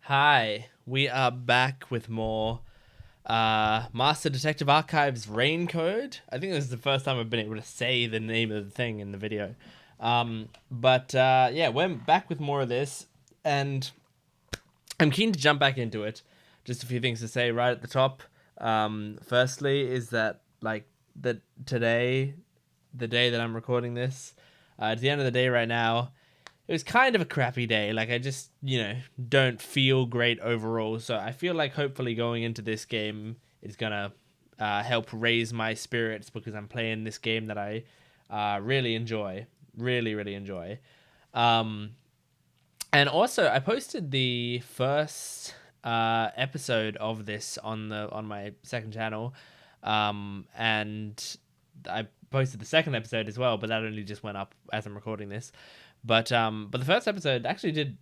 Hi, we are back with more Master Detective Archives Rain Code. I think this is the first time I've been able to say the name of the thing in the video. Yeah, we're back with more of this, and I'm keen to jump back into it. Just a few things to say right at the top. Firstly, is that today, the day that I'm recording this, at the end of the day right now, it was kind of a crappy day. Like, I just, don't feel great overall. So I feel like hopefully going into this game is gonna help raise my spirits because I'm playing this game that I really enjoy, really enjoy. Um, and also, I posted the first episode of this on my second channel, and I posted the second episode as well, but that only just went up as I'm recording this. But the first episode actually did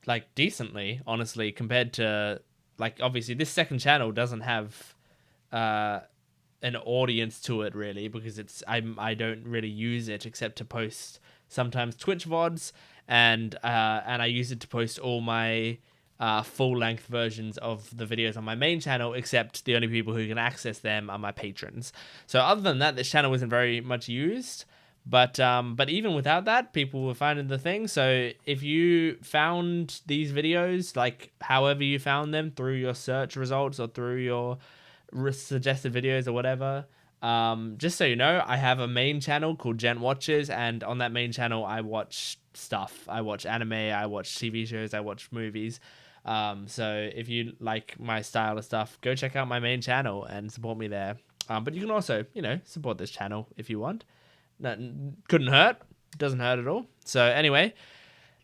like decently, honestly, compared to like obviously this second channel doesn't have uh an audience to it really because I don't really use it except to post sometimes Twitch VODs and I use it to post all my full length versions of the videos on my main channel, except the only people who can access them are my patrons. So other than that, this channel wasn't very much used. But even without that, people were finding the thing. So if you found these videos, like however you found them through your search results or through your suggested videos or whatever, just so you know, I have a main channel called Gent Watches, and on that main channel, I watch stuff. I watch anime, I watch TV shows, I watch movies. So if you like my style of stuff, go check out my main channel and support me there. But you can also, support this channel if you want. That couldn't hurt. Doesn't hurt at all. So anyway,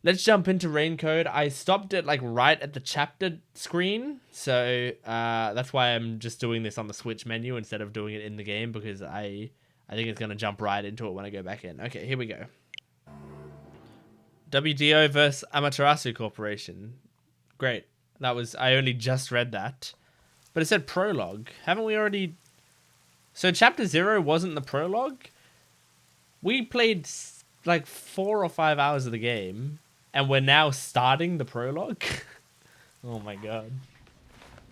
let's jump into Raincode. I stopped it like right at the chapter screen, so that's why I'm just doing this on the Switch menu instead of doing it in the game because I think it's gonna jump right into it when I go back in. Okay, here we go. WDO versus Amaterasu Corporation. Great. I only just read that, but it said prologue. Haven't we already? So chapter 0 wasn't the prologue. We played like 4 or 5 hours of the game, and we're now starting the prologue. Oh my god.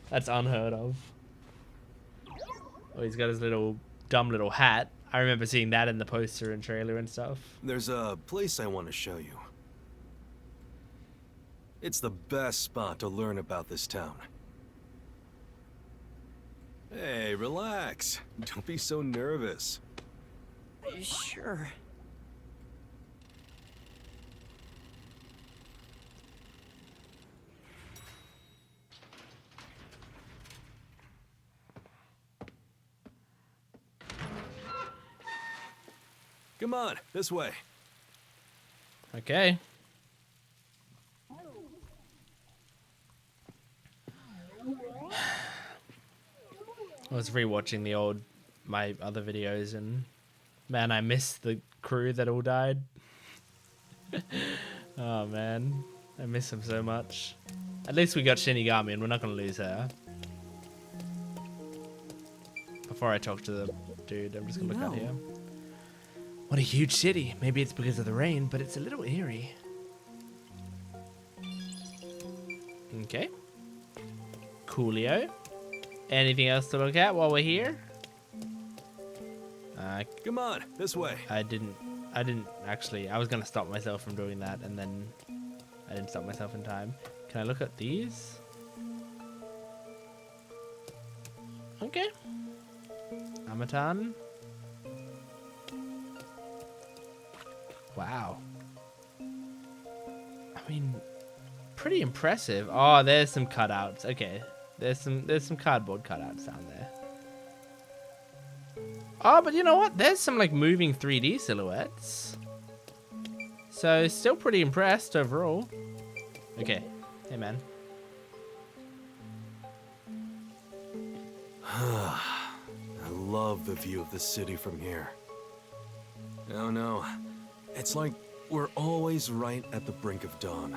That's unheard of. Oh, he's got his dumb little hat. I remember seeing that in the poster and trailer and stuff. There's a place I want to show you. It's the best spot to learn about this town. Hey, relax. Don't be so nervous. Sure. Come on, this way. Okay. I was rewatching my other videos and man, I miss the crew that all died. Oh man, I miss them so much. At least we got Shinigami and we're not gonna lose her. Before I talk to the dude, I'm just gonna look out here. What a huge city. Maybe it's because of the rain, but it's a little eerie. Okay. Coolio. Anything else to look at while we're here? Come on, this way. I didn't actually. I was gonna stop myself from doing that, and then I didn't stop myself in time. Can I look at these? Okay. Amatan. Wow. I mean, pretty impressive. Oh, there's some cutouts. Okay. There's some cardboard cutouts down there. Oh, but you know what? There's some like moving 3D silhouettes. So still pretty impressed overall. Okay. Hey man. I love the view of the city from here. Oh no. It's like we're always right at the brink of dawn.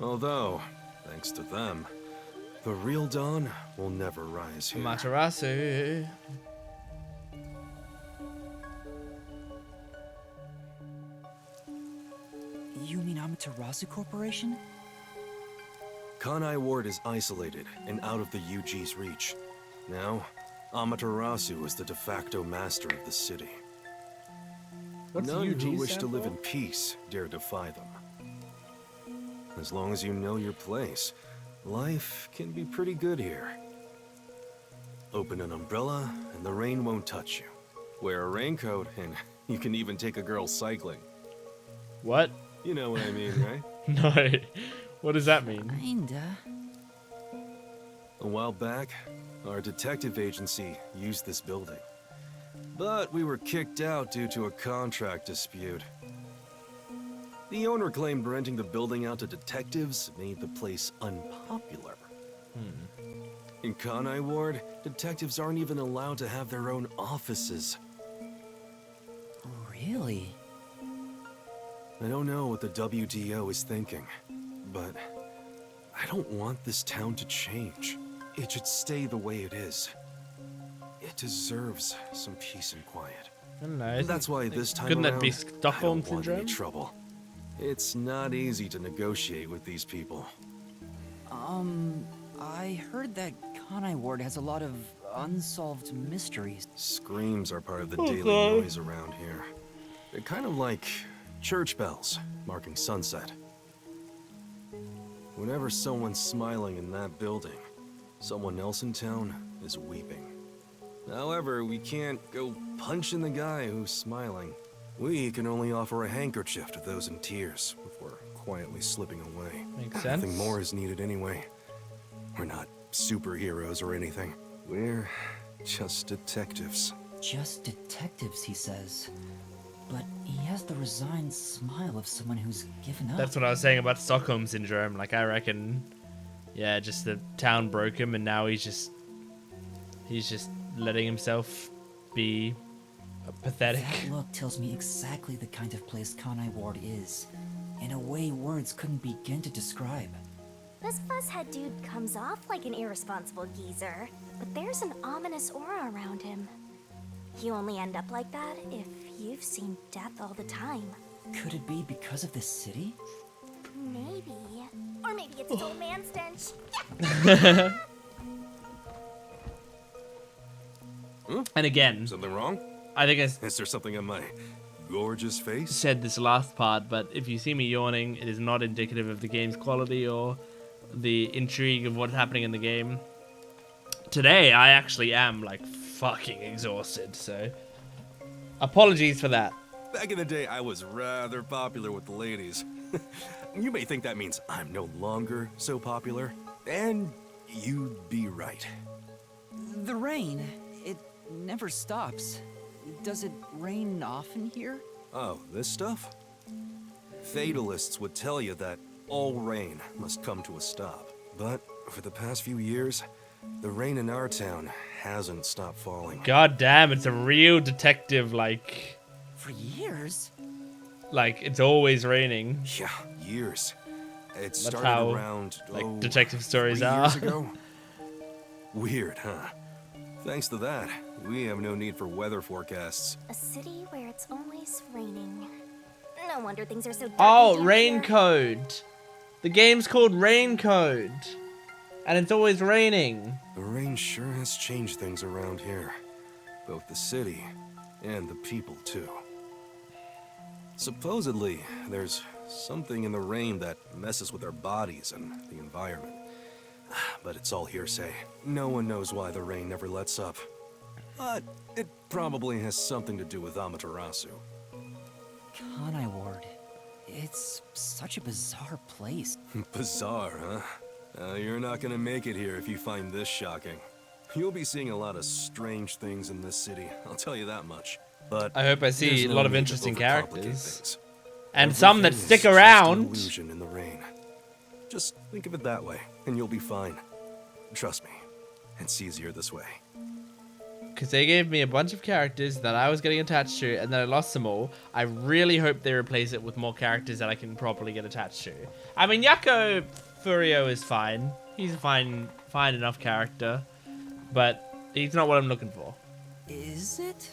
Although, thanks to them, the real dawn will never rise here. Amaterasu. You mean Amaterasu Corporation? Kanai Ward is isolated and out of the UG's reach. Now, Amaterasu is the de facto master of the city. What's None UG who wish stand to live for? in peace dare defy them. As long as you know your place, life can be pretty good here. Open an umbrella and the rain won't touch you. Wear a raincoat and you can even take a girl cycling. What? You know what I mean, right? No. What does that mean? Kinda. A while back, our detective agency used this building. But we were kicked out due to a contract dispute. The owner claimed renting the building out to detectives made the place unpopular. In Kanai Ward, detectives aren't even allowed to have their own offices. Really? I don't know what the WDO is thinking, but I don't want this town to change. It should stay the way it is. It deserves some peace and quiet. I don't know. That's why this time Couldn't around, that be I Stockholm don't want any syndrome? trouble. It's not easy to negotiate with these people. I heard that Kanai Ward has a lot of unsolved mysteries. Screams are part of the Oh, daily God. noise around here. They're kind of like church bells marking sunset. Whenever someone's smiling in that building, someone else in town is weeping. However, we can't go punching the guy who's smiling. We can only offer a handkerchief to those in tears before quietly slipping away. Makes sense. Nothing more is needed anyway. We're not superheroes or anything. We're just detectives. Just detectives, he says. But he has the resigned smile of someone who's given up. That's what I was saying about Stockholm syndrome. Like, I reckon, yeah, just the town broke him, and now he's just letting himself be pathetic. That look tells me exactly the kind of place Kanai Ward is. In a way words couldn't begin to describe. This fuzzhead dude comes off like an irresponsible geezer, but there's an ominous aura around him. You only end up like that if you've seen death all the time. Could it be because of this city? Maybe. Or maybe it's his old man stench. And again, Something wrong? I think I Is there something on my gorgeous face? said this last part, but if you see me yawning, it is not indicative of the game's quality or the intrigue of what's happening in the game. Today, I actually am, like, fucking exhausted, so apologies for that. Back in the day, I was rather popular with the ladies. You may think that means I'm no longer so popular, and you'd be right. The rain. It never stops. Does it rain often here? Oh, this stuff? Fatalists would tell you that all rain must come to a stop. But for the past few years, the rain in our town hasn't stopped falling. God damn, it's a real detective, like For years? it's always raining. Yeah, years. It That's started how, around, like, detective stories 3 are. years ago? Weird, huh? Thanks to that, we have no need for weather forecasts. A city where it's always raining. No wonder things are so dark. Oh, and damp Raincode. The game's called Raincode. And it's always raining. The rain sure has changed things around here. Both the city and the people, too. Supposedly, there's something in the rain that messes with our bodies and the environment. But it's all hearsay. No one knows why the rain never lets up. But it probably has something to do with Amaterasu. Kanai Ward. It's such a bizarre place. Bizarre, huh? You're not gonna make it here if you find this shocking. You'll be seeing a lot of strange things in this city, I'll tell you that much. But I hope I see there's a no lot of need to interesting overcomplicate characters. things. And some that Everything stick is just an around. illusion in the rain. Just think of it that way, and you'll be fine. Trust me, it's easier this way. Because they gave me a bunch of characters that I was getting attached to, and then I lost them all. I really hope they replace it with more characters that I can properly get attached to. I mean, Yako Furio is fine. He's a fine enough character. But he's not what I'm looking for. Is it?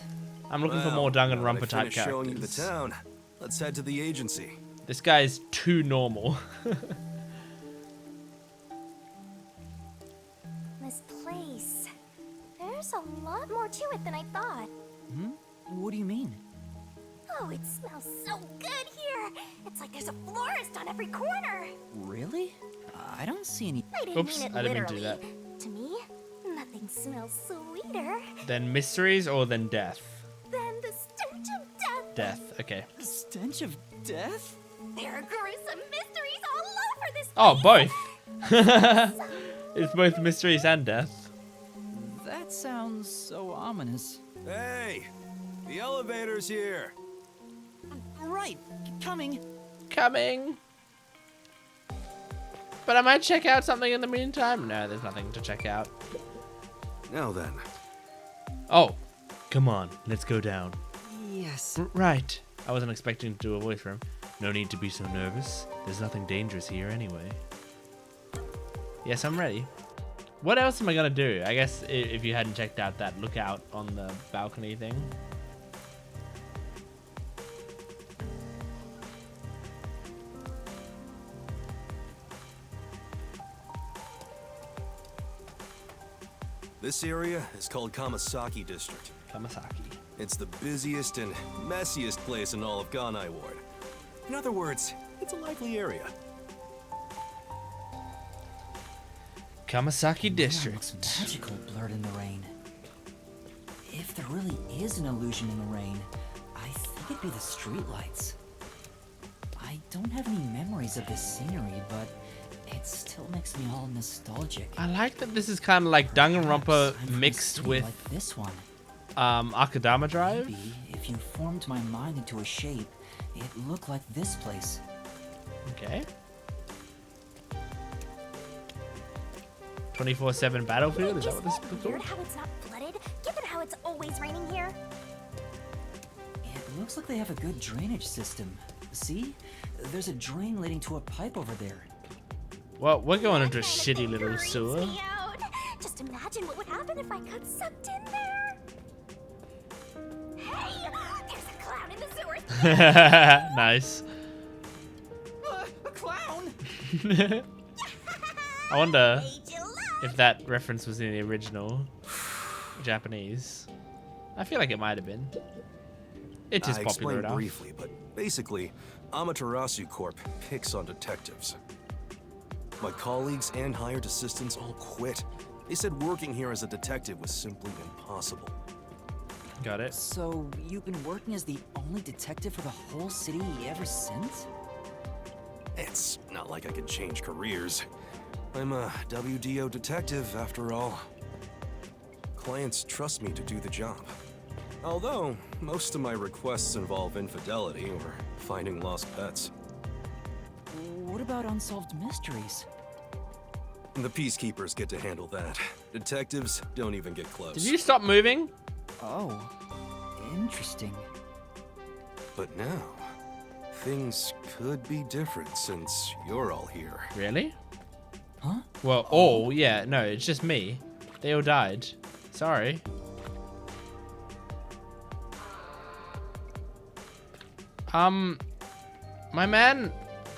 I'm looking for Well, more now that Danganronpa I type finished showing you the characters. town, let's head to the agency. This guy's too normal. This place. There's a lot more to it than I thought. What do you mean? Oh, it smells so good here. It's like there's a florist on every corner. Really? I don't see any. I didn't Oops, mean it I didn't mean to literally. do that. To me, nothing smells sweeter Then mysteries or then death? than the stench of death. Death, okay. The stench of death? There are gruesome mysteries all over this Oh, place. both. It's both mysteries and death. That sounds so ominous. Hey, the elevator's here. Right, coming. Coming. But I might check out something in the meantime. No, there's nothing to check out. Now then. Oh, come on. Let's go down. Yes. Right. I wasn't expecting to do a voice for him. No need to be so nervous. There's nothing dangerous here anyway. Yes, I'm ready. What else am I gonna do? I guess if you hadn't checked out that lookout on the balcony thing. This area is called Kamasaki District. Kamasaki. It's the busiest and messiest place in all of Kanai Ward. In other words, it's a lively area. Kamasaki It District. looks magical blurred in the rain. If there really is an illusion in the rain, I think it'd be the streetlights. I don't have any memories of this scenery, but it still makes me all nostalgic. I like that this is kind of like Danganronpa Perhaps I'm from a mixed city with like this one. Akadama Drive. Maybe if you formed my mind into a shape, it looked like this place. Okay. 24/7 Battlefield, is that what this Isn't is it weird called? how it's not flooded, given how it's always raining here? It looks like they have a good drainage system. See? There's a drain leading to a pipe over there. Well, we're going into a That shitty thing little freaks sewer. me out. Just imagine what would happen if I got sucked in there. Hey, there's a clown in the sewers. Nice. A clown! I wonder Made you laugh. if that reference was in the original Japanese. I feel like it might have been. It is I popular explained enough. briefly, but basically, Amaterasu Corp picks on detectives. My colleagues and hired assistants all quit. They said working here as a detective was simply impossible. Got it. So, you've been working as the only detective for the whole city ever since? It's not like I could change careers. I'm a WDO detective, after all. Clients trust me to do the job. Although, most of my requests involve infidelity or finding lost pets. What about unsolved mysteries? The peacekeepers get to handle that. Detectives don't even get close. Did you stop moving? Oh, interesting. But now, things could be different since you're all here. Really? Huh? Well, oh, yeah, no, it's just me. They all died. Sorry. My man,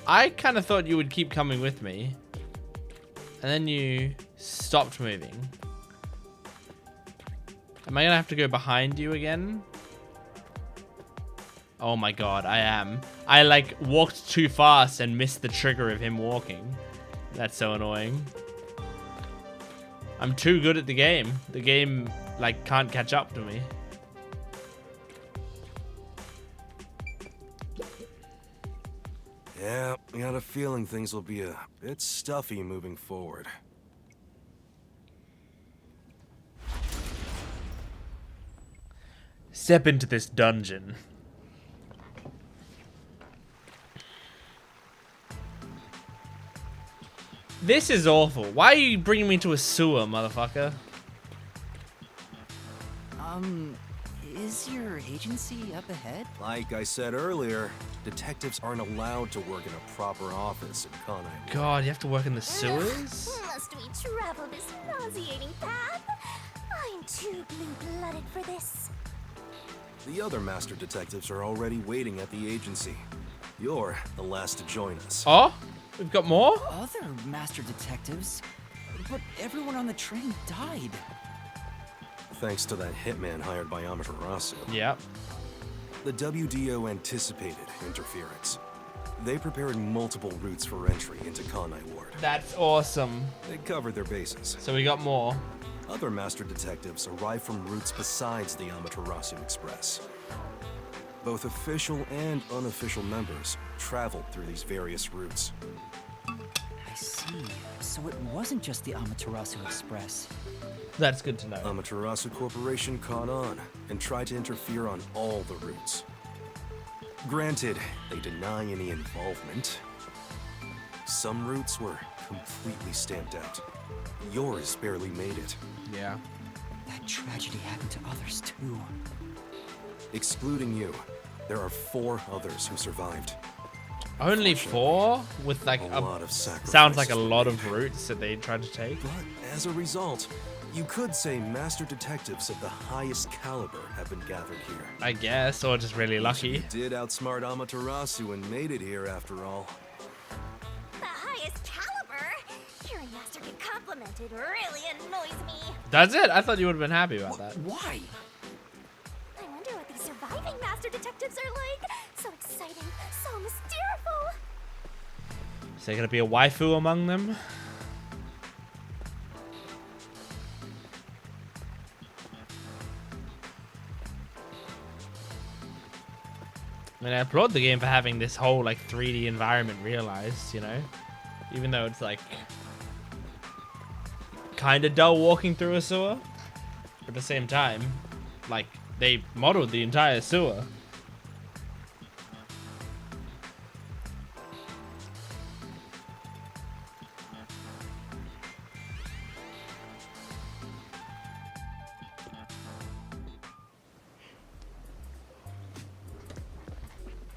I kind of thought you would keep coming with me. And then you stopped moving. Am I gonna have to go behind you again? Oh my god, I am. I like walked too fast and missed the trigger of him walking. That's so annoying. I'm too good at the game. The game like can't catch up to me. Yeah, I got a feeling things will be a bit stuffy moving forward. Step into this dungeon. This is awful. Why are you bringing me to a sewer, motherfucker? Is your agency up ahead? Like I said earlier, detectives aren't allowed to work in a proper office in Kanai. God, you have to work in the sewers? Must we travel this nauseating path? I'm too blue-blooded for this. The other master detectives are already waiting at the agency. You're the last to join us. Oh, we've got more? Other master detectives? But everyone on the train died. Thanks to that hitman hired by Amaterasu. Yep. The WDO anticipated interference. They prepared multiple routes for entry into Kanai Ward. That's awesome. They covered their bases. So we got more. Other master detectives arrived from routes besides the Amaterasu Express. Both official and unofficial members traveled through these various routes. I see. So it wasn't just the Amaterasu Express. That's good to know. Amaterasu Corporation caught on and tried to interfere on all the routes. Granted, they deny any involvement. Some routes were completely stamped out. Yours barely made it. Yeah. That tragedy happened to others too. Excluding you, there are 4 others who survived. Only 4? With like A lot of sacrifices. sounds like a lot of routes that they tried to take. But as a result, you could say master detectives of the highest caliber have been gathered here. I guess, or just really lucky. You did outsmart Amaterasu and made it here after all. The highest caliber? Hearing Master get complimented really annoys me. That's it. I thought you would have been happy about that. Why? I wonder what these surviving Master Detectives are like. So exciting, so mysteriful. Is there gonna be a waifu among them? I mean, I applaud the game for having this whole like 3D environment realized, you know? Even though it's like kind of dull walking through a sewer. But at the same time, like they modeled the entire sewer.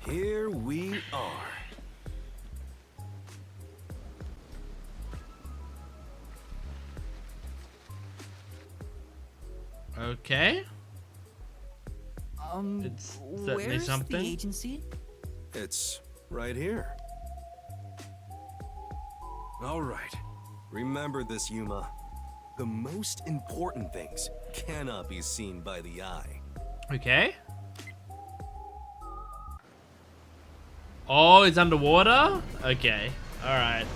Here we are. Okay. It's certainly where's something. the agency? It's right here. All right. Remember this, Yuma. The most important things cannot be seen by the eye. Okay. Oh, it's underwater? Okay. Alright.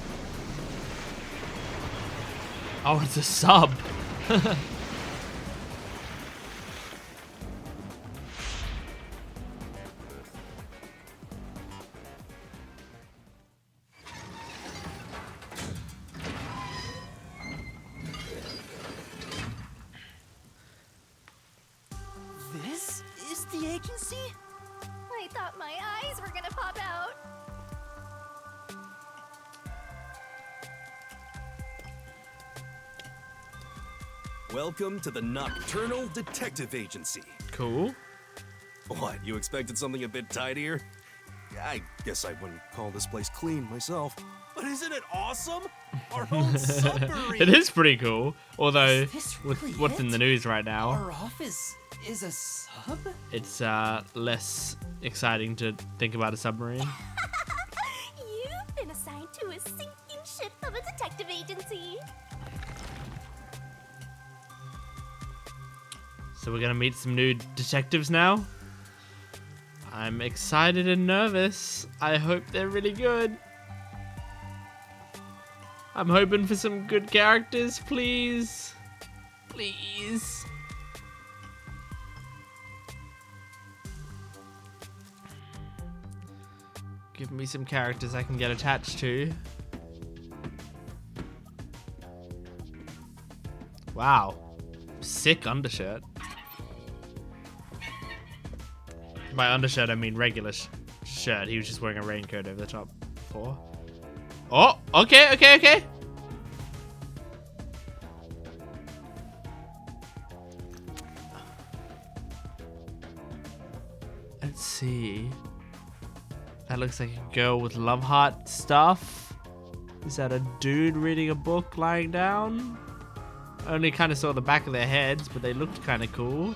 Oh, it's a sub. This is the agency? I thought my eyes were gonna pop out. Welcome to the Nocturnal Detective Agency. Cool. What, you expected something a bit tidier? I guess I wouldn't call this place clean myself. But isn't it awesome? Our own submarine! It is pretty cool. Although, Is this with really what's in it? the news right now, Our office is a sub? it's less exciting to think about a submarine. You've been assigned to a sinking ship of a detective agency. So we're gonna meet some new detectives now. I'm excited and nervous. I hope they're really good. I'm hoping for some good characters, please. Please. Give me some characters I can get attached to. Wow. Sick undershirt. By undershirt, I mean regular shirt. He was just wearing a raincoat over the top before. Oh, okay, okay, okay. Let's see. That looks like a girl with love heart stuff. Is that a dude reading a book lying down? I only kind of saw the back of their heads, but they looked kind of cool.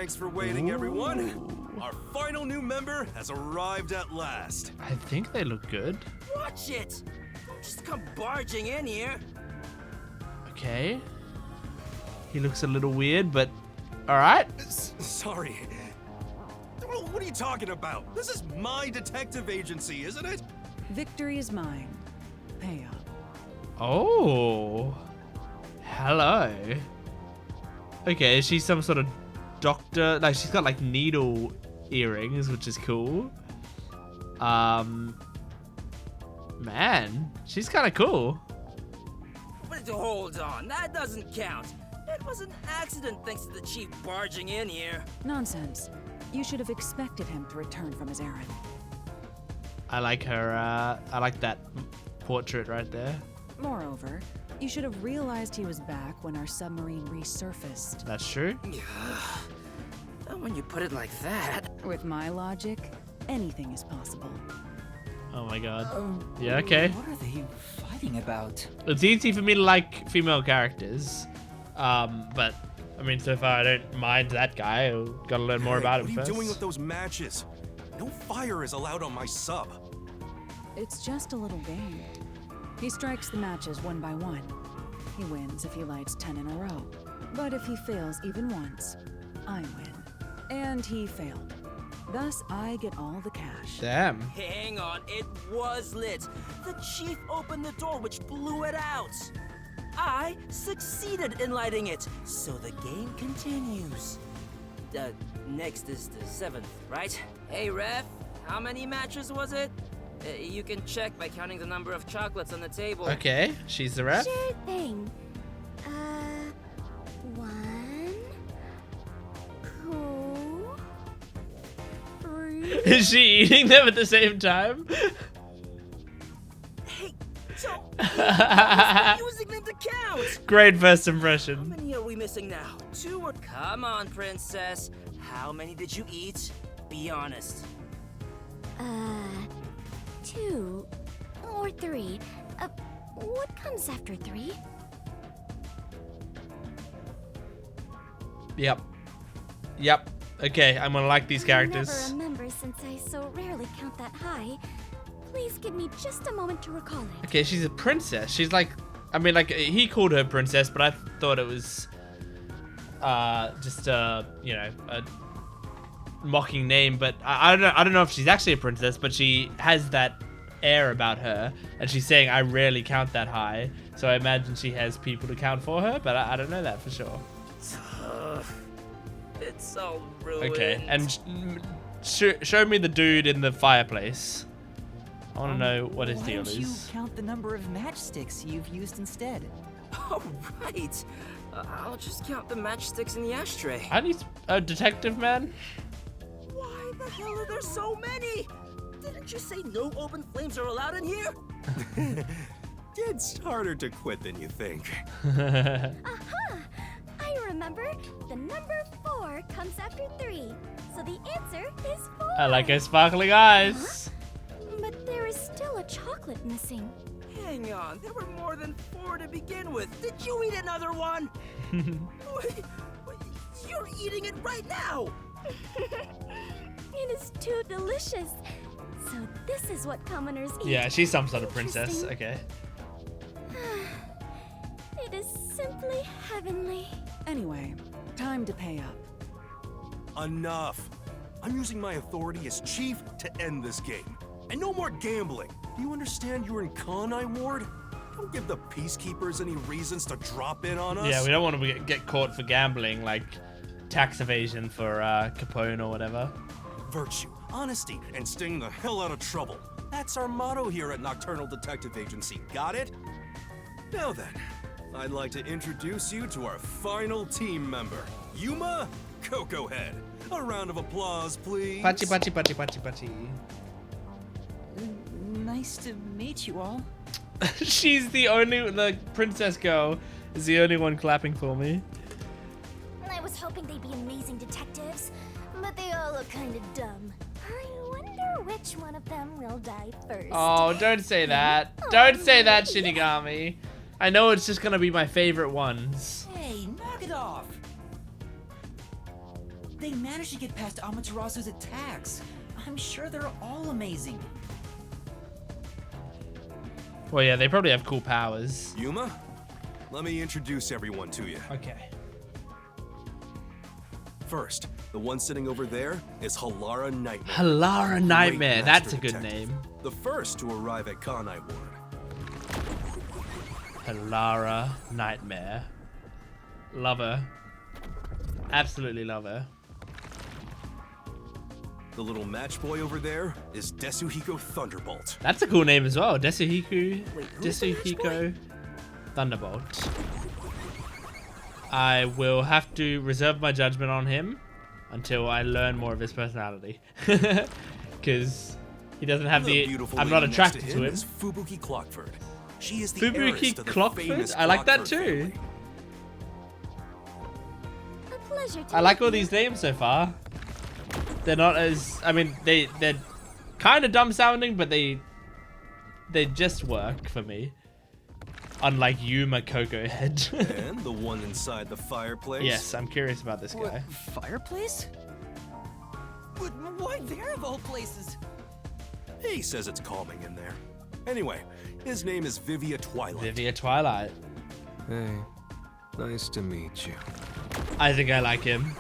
Thanks for waiting, everyone. Our final new member has arrived at last. I think they look good. Watch it! Don't just come barging in here. Okay. He looks a little weird, but all right. Sorry. What are you talking about? This is my detective agency, isn't it? Victory is mine. Pay up. Oh. Hello. Okay, she's some sort of doctor. Like, she's got like needle earrings, which is cool. Man, she's kind of cool. But hold on, that doesn't count. It was an accident thanks to the chief barging in here. Nonsense. You should have expected him to return from his errand. I like her. I like that portrait right there. Moreover, you should have realized he was back when our submarine resurfaced. That's true. When you put it like that. With my logic, anything is possible. Oh my god. Yeah, okay. What are they fighting about? It's easy for me to like female characters. But I mean, so far I don't mind that guy. I've got to learn more about him first. first. What are you doing with those matches? No fire is allowed on my sub. It's just a little game. He strikes the matches one by one. He wins if he lights 10 in a row. But if he fails even once, I win. And he failed. Thus, I get all the cash. Damn. Hang on, it was lit. The chief opened the door, which blew it out. I succeeded in lighting it, so the game continues. Next is the 7th, right? Hey, ref, how many matches was it? You can check by counting the number of chocolates on the table. Okay, she's the ref. Sure thing. 1, 2, 3. Is she eating them at the same time? Hey, don't using them to count. Great first How impression. many are we missing now? 2 or... Come on, princess. How many did you eat? Be honest. 2 or 3. What comes after 3? Yep. Okay, I'm gonna like these characters. I never remember since I so rarely count that high. Please give me just a moment to recall it. Okay, she's a princess. She's like, I mean, like he called her princess, but I thought it was just you know, a mocking name. But I don't know if she's actually a princess, but she has that air about her, and she's saying I rarely count that high, so I imagine she has people to count for her, but I don't know that for sure. It's all ruined. Okay, and show me the dude in the fireplace. I want to know what his deal Why don't you is. count the number of matchsticks you've used instead? Oh, right. I'll just count the matchsticks in the ashtray. I need a detective man. Why the hell are there so many? Didn't you say no open flames are allowed in here? It's harder to quit than you think. Aha! I remember. The number 4 comes after 3. So the answer is 4. I like her sparkling eyes. But there is still a chocolate missing. Hang on, there were more than 4 to begin with. Did you eat another one? Wait, you're eating it right now. It is too delicious. So this is what commoners eat. Yeah, she's some sort of princess. Interesting. Okay. It is simply heavenly. Anyway, time to pay up. Enough. I'm using my authority as chief to end this game. And no more gambling. Do you understand you're in Kanai ward? Don't give the peacekeepers any reasons to drop in on us. Yeah, we don't want to get caught for gambling, like tax evasion for Capone or whatever. Virtue, honesty, and staying the hell out of trouble. That's our motto here at Nocturnal Detective Agency. Got it? Now then, I'd like to introduce you to our final team member, Yuma Cocoa Head. A round of applause, please. Pachi, pachi, pachi, pachi, pachi. Nice to meet you all. She's the princess girl is the only one clapping for me. I was hoping they'd be amazing detectives, but they all look kind of dumb. I wonder which one of them will die first. Oh, don't say that. Don't say that, Shinigami. I know it's just gonna be my favorite ones. Hey, knock it off. They managed to get past Amaterasu's attacks. I'm sure they're all amazing. Well, yeah, they probably have cool powers. Yuma, let me introduce everyone to you. Okay. First, the one sitting over there is Halara Nightmare. Halara Great Nightmare. That's master a good detective. name. The first to arrive at Kanai Ward. Halara Nightmare. Love her. Absolutely love her. The little match boy over there is Desuhiko Thunderbolt. That's a cool name as well. Desuhiko. Wait, who's the match Desuhiko Thunderbolt. I will have to reserve my judgment on him until I learn more of his personality. Because he doesn't have I'm not attracted to him. Is Fubuki Clockford. She is the Fubuki heiress to the Clockford? famous I like that Clockford too. family. A pleasure to I like meet all you. these names so far. They're not as, I mean, they're kind of dumb sounding, but they just work for me. Unlike Yuma Coco Head. And the one inside the fireplace. Yes, I'm curious about this What, guy. fireplace? But why there of all places? He says it's calming in there. Anyway, his name is Vivia Twilight. Vivia Twilight. Hey, nice to meet you. I think I like him.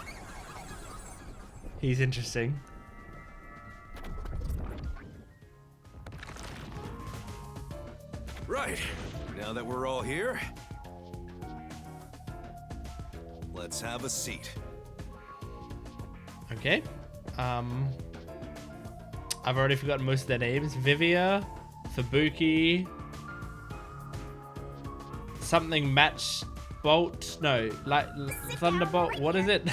He's interesting. Right, now that we're all here, let's have a seat. Okay. I've already forgotten most of their names. Vivia, Fubuki, something match bolt. No, like Thunderbolt. What is it?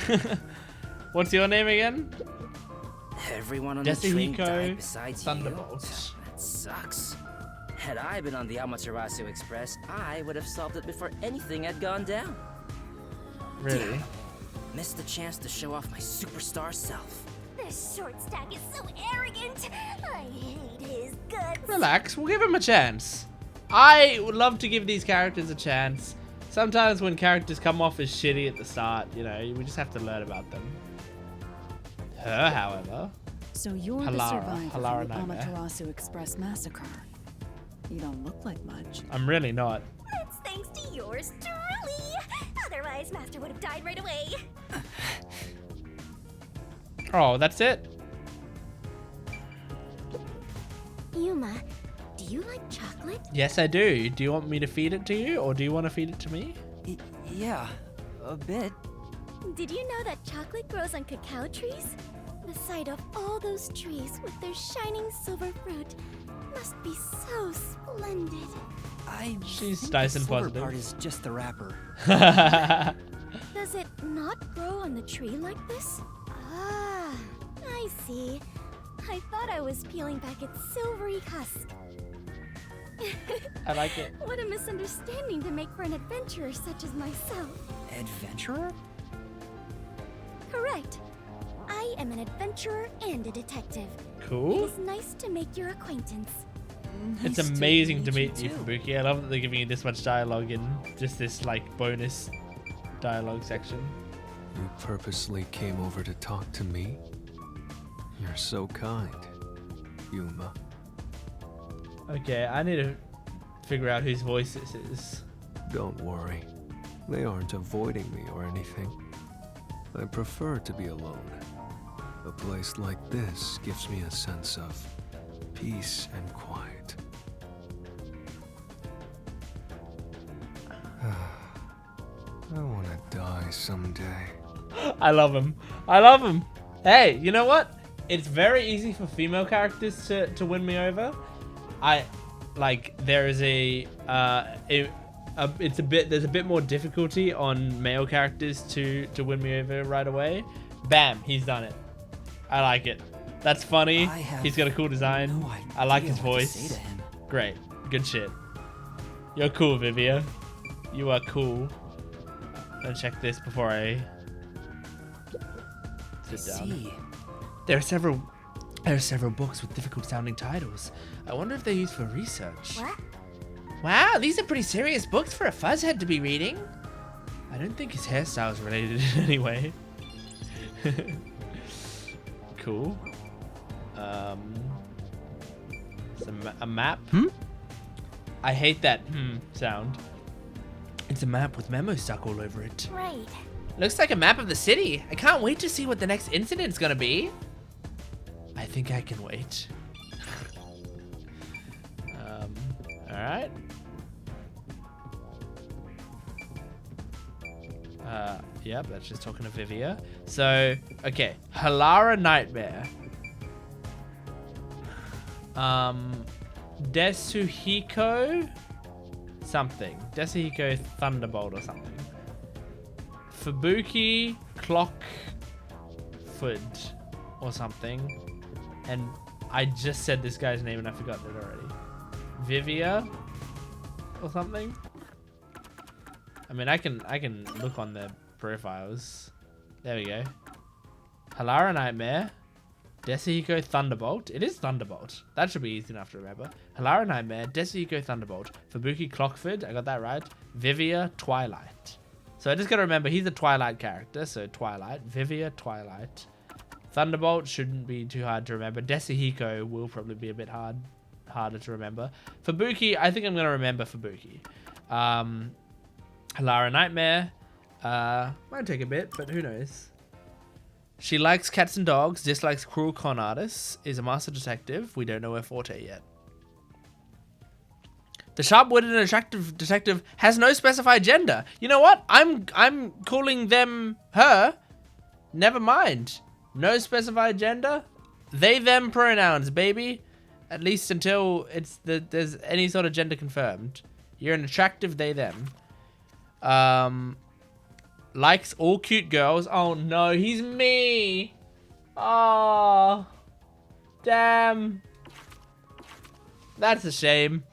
What's your name again? Everyone on the train Desuhiko died besides Thunderbolt. you. That sucks. Had I been on the Amaterasu Express, I would have solved it before anything had gone down. Really? Missed the chance to show off my superstar self. This short stack is so arrogant. I hate his guts. Relax, we'll give him a chance. I would love to give these characters a chance. Sometimes when characters come off as shitty at the start, you know, we just have to learn about them. Her, however. So you're Halara- the survivor Halara from the Nightmare. Amaterasu Express massacre. You don't look like much. I'm really not. That's thanks to yours truly. Otherwise, Master would have died right away. Oh, that's it? Yuma, do you like chocolate? Yes, I do. Do you want me to feed it to you, or do you want to feed it to me? Yeah, a bit. Did you know that chocolate grows on cacao trees? The sight of all those trees with their shining silver fruit must be so splendid. She's think nice the and silver positive. part is just the wrapper. Does it not grow on the tree like this? Ah, I see. I thought I was peeling back its silvery husk. I like it. What a misunderstanding to make for an adventurer such as myself. Adventurer? Correct. I am an adventurer and a detective. It Cool. is nice to make your acquaintance. It's Nice amazing to meet you, too. Fubuki. I love that they're giving you this much dialogue in just this, like, bonus dialogue section. You purposely came over to talk to me? You're so kind, Yuma. Okay, I need to figure out whose voice this is. Don't worry. They aren't avoiding me or anything. I prefer to be alone. A place like this gives me a sense of peace and quiet. I want to die someday. I love him. I love him. Hey, you know what? It's very easy for female characters to win me over. There's a bit more difficulty on male characters to win me over right away. Bam, he's done it. I like it. That's funny. I have He's got a cool design. no I like idea his what to voice. say to him. Great. Good shit. You're cool, Vivia. You are cool. I'll check this before I sit down. See. There are several books with difficult sounding titles. I wonder if they're used for research. What? Wow, these are pretty serious books for a fuzzhead to be reading. I don't think his hairstyle is related in any way. Cool. It's a map. I hate that sound. It's a map with memos stuck all over it. Right. Looks like a map of the city. I can't wait to see what the next incident's gonna be. I think I can wait. Alright. Yep, that's just talking to Vivia. So, okay. Halara Nightmare. Desuhiko something. Desuhiko Thunderbolt or something. Fubuki Clockfoot or something. And I just said this guy's name and I forgot it already. Vivia or something. I mean, I can look on their profiles. There we go. Halara Nightmare. Desuhiko Thunderbolt. It is Thunderbolt. That should be easy enough to remember. Halara Nightmare. Desuhiko Thunderbolt. Fubuki Clockford. I got that right. Vivia Twilight. So I just gotta remember he's a Twilight character. So Twilight. Vivia Twilight. Thunderbolt shouldn't be too hard to remember. Desuhiko will probably be a bit harder to remember. Fubuki, I think I'm gonna remember Fubuki. Halara Nightmare. Might take a bit, but who knows. She likes cats and dogs, dislikes cruel con artists, is a master detective. We don't know her forte yet. The sharp-witted and attractive detective has no specified gender. You know what? I'm calling them her. Never mind. No specified gender. They, them pronouns, baby. At least until there's any sort of gender confirmed. You're an attractive they, them. Likes all cute girls. Oh no, he's me. Oh, damn. That's a shame.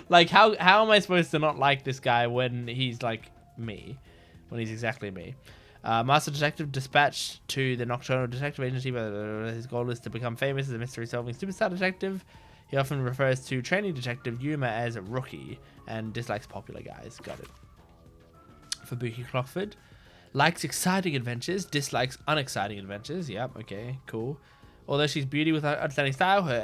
Like, how am I supposed to not like this guy when he's like me? When he's exactly me. Master Detective dispatched to the Nocturnal Detective Agency. His goal is to become famous as a mystery-solving superstar detective. He often refers to trainee detective Yuma as a rookie and dislikes popular guys. Got it. Fubuki Clockford likes exciting adventures, dislikes unexciting adventures. Yep, okay, cool. Although she's beauty with outstanding style, her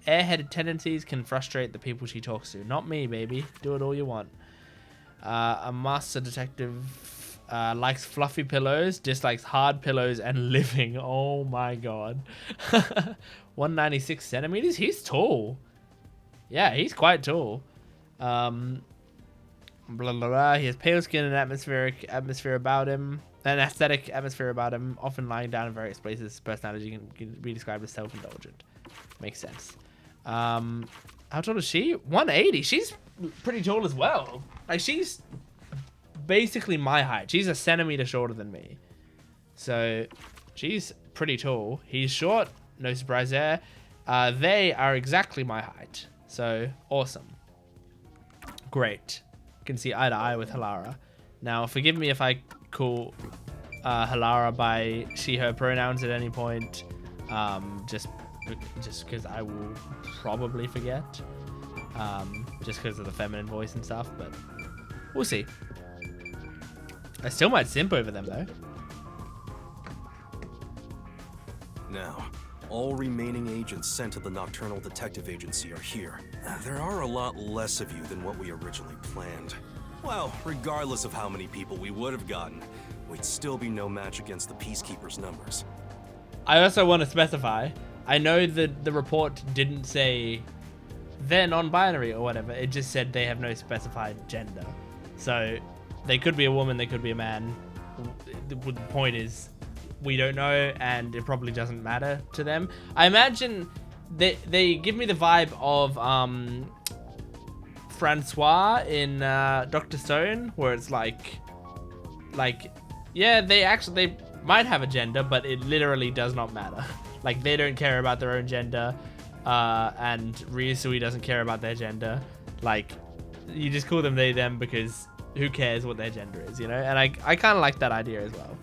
airheaded tendencies can frustrate the people she talks to. Not me, baby. Do it all you want. A master detective likes fluffy pillows, dislikes hard pillows, and living. Oh my god. 196 centimeters? He's tall. Yeah, he's quite tall. Blah, blah, blah. He has pale skin and atmosphere about him. An aesthetic atmosphere about him, often lying down in various places. His personality can be described as self-indulgent. Makes sense. How tall is she? 180. She's pretty tall as well. Like, she's basically my height. She's a centimeter shorter than me. So, she's pretty tall. He's short. No surprise there. They are exactly my height. So, awesome. Great. Can see eye to eye with Halara. Now, forgive me if I call Halara by she/her pronouns at any point, just because I will probably forget, just because of the feminine voice and stuff. But we'll see. I still might simp over them though. Now, all remaining agents sent to the Nocturnal Detective Agency are here. There are a lot less of you than what we originally planned. Well, regardless of how many people we would have gotten, we'd still be no match against the Peacekeepers' numbers. I also want to specify, I know that the report didn't say they're non-binary or whatever, it just said they have no specified gender. So, they could be a woman, they could be a man. The point is, we don't know, and it probably doesn't matter to them. I imagine they give me the vibe of Francois in Dr. Stone, where it's like yeah, they might have a gender, but it literally does not matter. Like, they don't care about their own gender, and Ryusui doesn't care about their gender. Like, you just call them they them because who cares what their gender is, you know? And I kind of like that idea as well.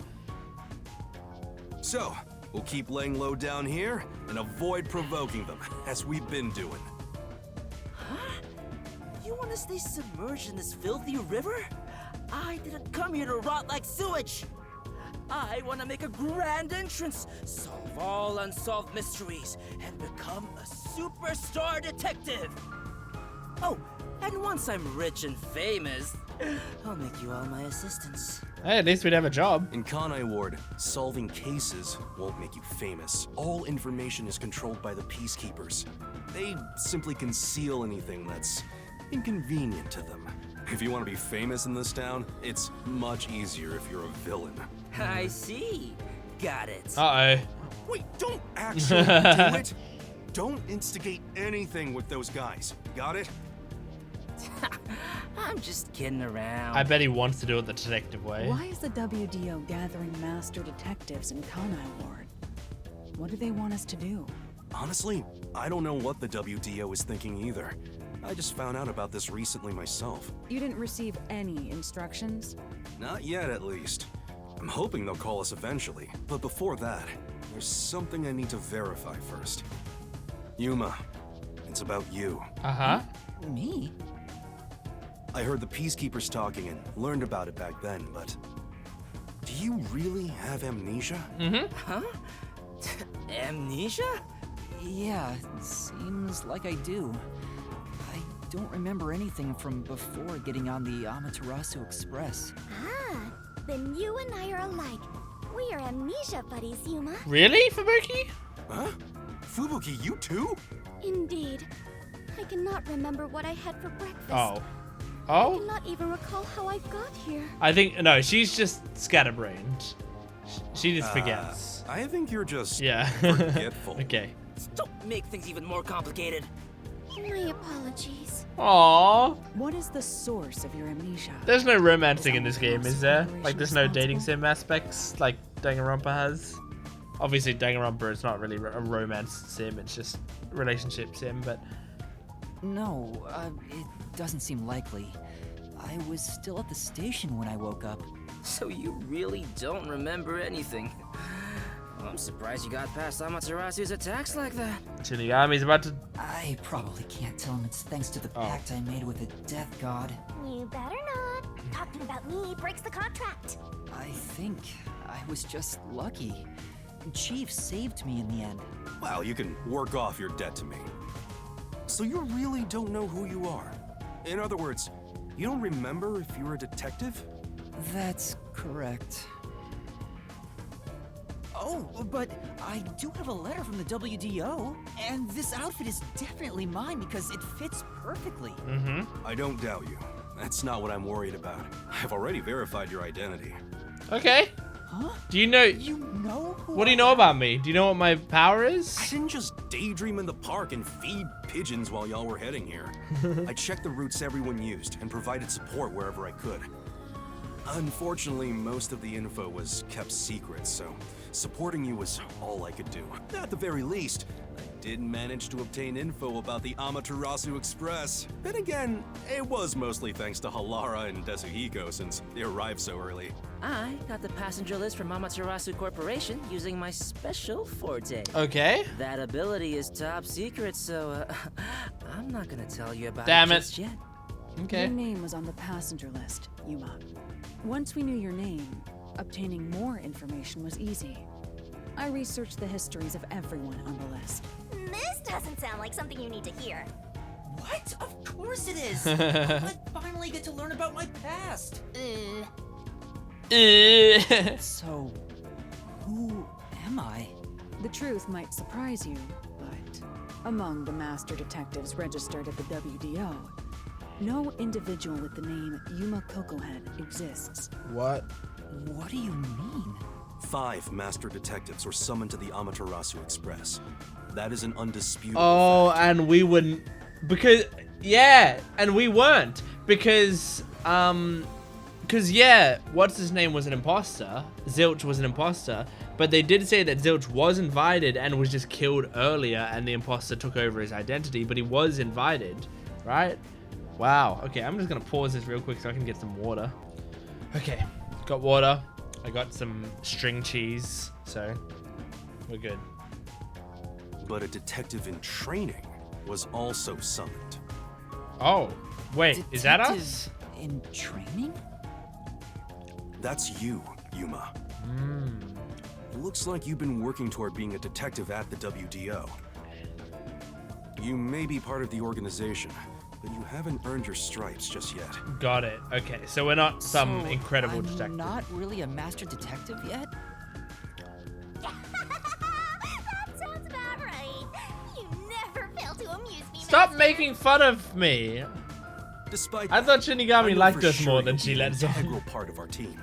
So, we'll keep laying low down here and avoid provoking them, as we've been doing. Huh? You want to stay submerged in this filthy river? I didn't come here to rot like sewage. I want to make a grand entrance, solve all unsolved mysteries, and become a superstar detective. Oh, and once I'm rich and famous, I'll make you all my assistants. Hey, at least we'd have a job. In Kanai Ward, solving cases won't make you famous. All information is controlled by the peacekeepers. They simply conceal anything that's inconvenient to them. If you want to be famous in this town, it's much easier if you're a villain. I see. Got it. Uh-oh. Wait, don't actually do it! Don't instigate anything with those guys. Got it? I'm just kidding around. I bet he wants to do it the detective way. Why is the WDO gathering master detectives in Kanai Ward? What do they want us to do? Honestly, I don't know what the WDO is thinking either. I just found out about this recently myself. You didn't receive any instructions? Not yet, at least. I'm hoping they'll call us eventually. But before that, there's something I need to verify first. Yuma, it's about you. Uh-huh. Me? I heard the peacekeepers talking and learned about it back then, but do you really have amnesia? Huh? Amnesia? Yeah, seems like I do. I don't remember anything from before getting on the Amaterasu Express. Ah, then you and I are alike. We are amnesia buddies, Yuma. Really, Fubuki? Huh? Fubuki, you too? Indeed. I cannot remember what I had for breakfast. Oh. I Oh? cannot even recall how I got here. I think, no, she's just scatterbrained. She just forgets. I think you're just Yeah. forgetful. Okay. Don't make things even more complicated. My apologies. Aww. What is the source of your amnesia? There's no romancing in this game, is there? Like, there's no dating sim aspects like Danganronpa has. Obviously, Danganronpa is not really a romance sim, it's just relationship sim, but... No, it doesn't seem likely. I was still at the station when I woke up. So you really don't remember anything. I'm surprised you got past Amaterasu's attacks like that. Shinigami's about to... I probably can't tell him it's thanks to the pact I made with the death god. You better not. Talking about me breaks the contract. I think I was just lucky. Chief saved me in the end. Well, you can work off your debt to me. So you really don't know who you are? In other words, you don't remember if you were a detective? That's correct. Oh, but I do have a letter from the WDO, and this outfit is definitely mine because it fits perfectly. I don't doubt you. That's not what I'm worried about. I've already verified your identity. Okay. Huh? Do you know... You know who What do you I know am? about me? Do you know what my power is? I didn't just daydream in the park and feed pigeons while y'all were heading here. I checked the routes everyone used and provided support wherever I could. Unfortunately, most of the info was kept secret, so supporting you was all I could do. At the very least, I did manage to obtain info about the Amaterasu Express. Then again, it was mostly thanks to Halara and Desuhiko since they arrived so early. I got the passenger list from Amaterasu Corporation using my special forte. Okay. That ability is top secret, so I'm not gonna tell you about Damn it it. just yet. Okay. Your name was on the passenger list, Yuma. Once we knew your name, obtaining more information was easy. I researched the histories of everyone on the list. This doesn't sound like something you need to hear. What? Of course it is! I finally get to learn about my past! So, who am I? The truth might surprise you, but among the master detectives registered at the WDO, no individual with the name Yuma Kokohead exists. What? What do you mean? 5 master detectives were summoned to the Amaterasu Express. That is an undisputable Oh, fact. and we wouldn't... Because... Yeah, and we weren't. Because, yeah, what's his name was an imposter. Zilch was an imposter. But they did say that Zilch was invited and was just killed earlier, and the imposter took over his identity, but he was invited, right? Wow. Okay, I'm just gonna pause this real quick so I can get some water. Okay, got water. I got some string cheese, so we're good. But a detective in training was also summoned. Oh, wait, is that Detective us? In training? That's you, Yuma. looks like you've been working toward being a detective at the WDO. You may be part of the organization, but you haven't earned your stripes just yet. Got it. Okay, so we're not some So, incredible I'm detective. not really a master detective yet? That sounds about right. You never fail to amuse me, Stop Master. making fun of me. Despite I that, thought I Shinigami know liked for us sure more than you'll she be lets an on. integral part of our team.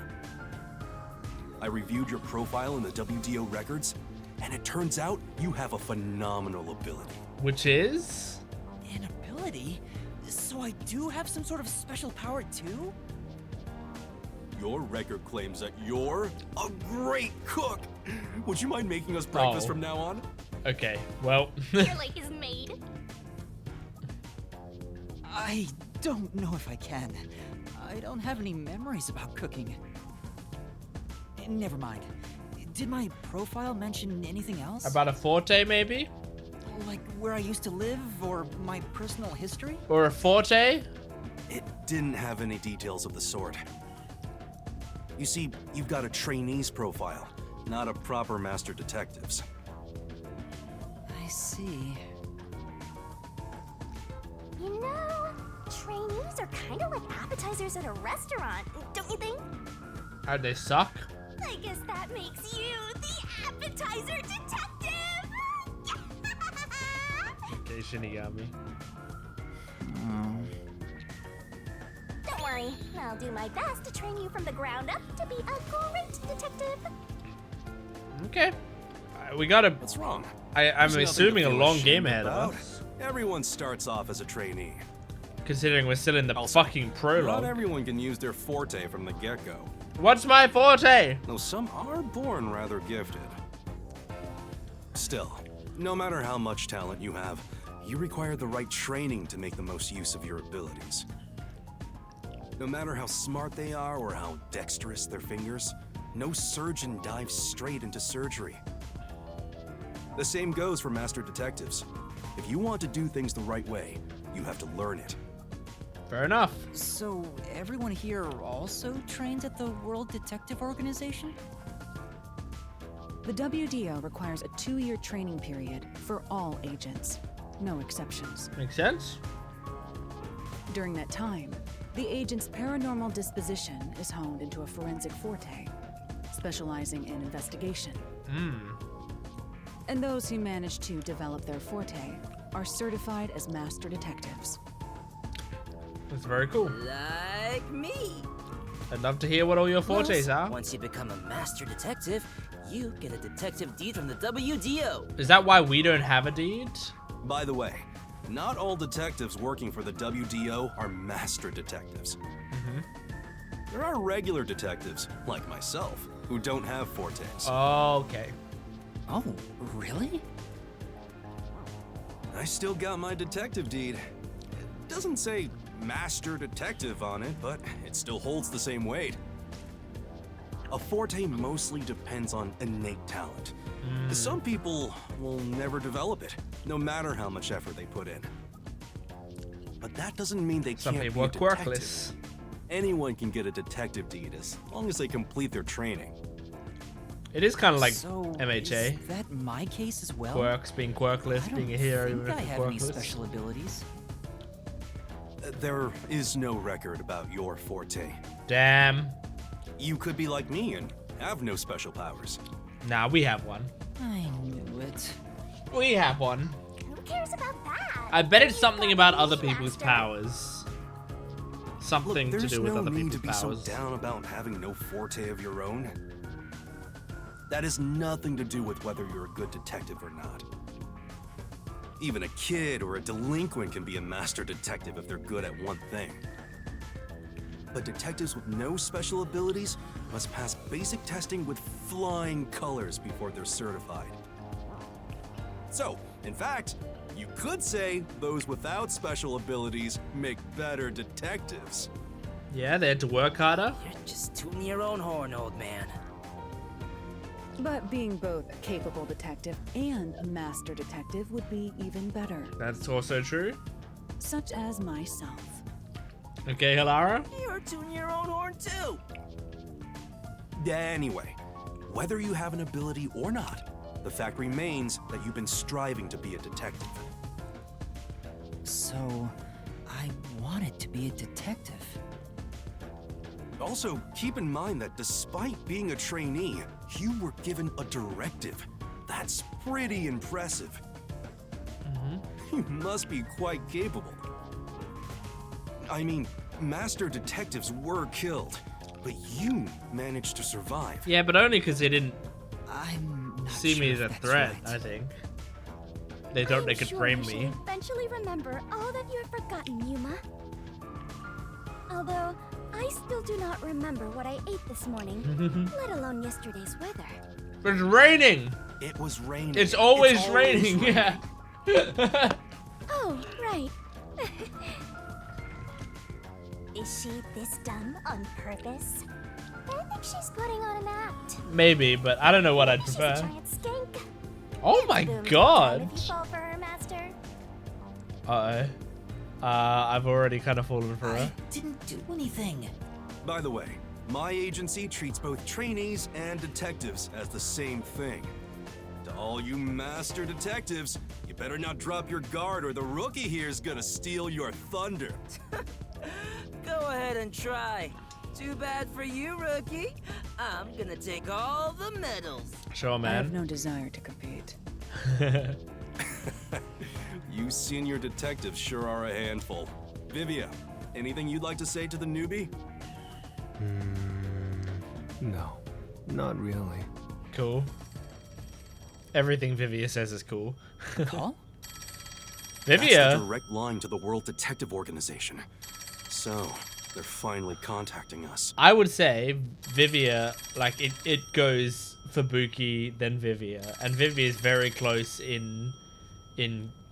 I reviewed your profile in the WDO records, and it turns out you have a phenomenal ability. Which is? An ability? So I do have some sort of special power too? Your record claims that you're a great cook. Would you mind making us breakfast Oh. from now on? Okay, well. Your lake is made. I don't know if I can. I don't have any memories about cooking. Never mind. Did my profile mention anything else? About a forte, maybe? Like where I used to live or my personal history? Or a forte? It didn't have any details of the sort. You see, you've got a trainee's profile, not a proper master detective's. I see. You know, trainees are kind of like appetizers at a restaurant, don't you think? How'd they suck? I guess that makes you the appetizer detective! Okay, Shinigami. Don't worry, I'll do my best to train you from the ground up to be a great detective. Okay. We gotta. What's wrong? I'm There's nothing to assuming a feel long ashamed game ahead about. of us. Everyone starts off as a trainee. Considering we're still in the Also, fucking Not prologue. everyone can use their forte from the get-go. What's my forte? Though some are born rather gifted. Still, no matter how much talent you have, you require the right training to make the most use of your abilities. No matter how smart they are or how dexterous their fingers, no surgeon dives straight into surgery. The same goes for master detectives. If you want to do things the right way, you have to learn it. Fair enough. So everyone here also trains at the World Detective Organization? The WDO requires a 2-year training period for all agents, no exceptions. Makes sense? During that time, the agent's paranormal disposition is honed into a forensic forte, specializing in investigation. And those who manage to develop their forte are certified as master detectives. That's very cool. Like me. I'd love to hear what all your fortes Plus, are. once you become a master detective, you get a detective deed from the WDO. Is that why we don't have a deed? By the way, not all detectives working for the WDO are master detectives. There are regular detectives, like myself, who don't have fortes. Okay. Oh, really? I still got my detective deed. It doesn't say master detective on it, but it still holds the same weight. A forte mostly depends on innate talent. Some people will never develop it, no matter how much effort they put in. But that doesn't mean they Some can't people be are a detective. quirkless. Anyone can get a detective deed as long as they complete their training. It is kind of like So MHA. is that my case as well? Quirks, being quirkless, I don't being a hero, think even I if have you're any quirkless. special abilities. There is no record about your forte. Damn. You could be like me and have no special powers. Nah, we have one. I knew it. We have one. Who cares about that? I bet it's something about other Me, people's Master. powers. Something Look, to there's do with no other need people's to be powers. so down about having no forte of your own. That has nothing to do with whether you're a good detective or not. Even a kid or a delinquent can be a master detective if they're good at one thing. But detectives with no special abilities must pass basic testing with flying colors before they're certified. So, in fact, you could say those without special abilities make better detectives. Yeah, they had to work harder. You're just tooting your own horn, old man. But being both a capable detective and a master detective would be even better, That's also true. such as myself. Okay, Hilara? You're tooting your own horn too. Anyway, Whether you have an ability or not, the fact remains that you've been striving to be a detective. So, I wanted to be a detective. Also, keep in mind that despite being a trainee, you were given a directive. That's pretty impressive. You must be quite capable. I mean, master detectives were killed, but you managed to survive. Yeah, but only because they didn't I'm not see sure me if as a that's threat, right. I think. They thought they I'm could sure frame you me. should eventually remember all that you had forgotten, Yuma. Although, I still do not remember what I ate this morning, let alone yesterday's weather. But it's raining! It was raining. It's always raining, yeah. Oh, right. Is she this dumb on purpose? I think she's putting on an act. Maybe, but I don't know what I'd She's a prefer. giant skink. Oh my Boom, god! If you fall for her, master. Uh-oh. I've already kind of fallen for I her. didn't do anything. By the way, my agency treats both trainees and detectives as the same thing. To all you master detectives, you better not drop your guard or the rookie here's gonna steal your thunder. Go ahead and try. Too bad for you, rookie. I'm gonna take all the medals. Sure, I have man. no desire to compete. You senior detectives sure are a handful. Vivia, anything you'd like to say to the newbie? No, not really. Cool. Everything Vivia says is cool. Call? That's the Vivia? direct line to the World Detective Organization. So, they're finally contacting us. I would say Vivia, like, it goes Fubuki, then Vivia. And Vivia is very close in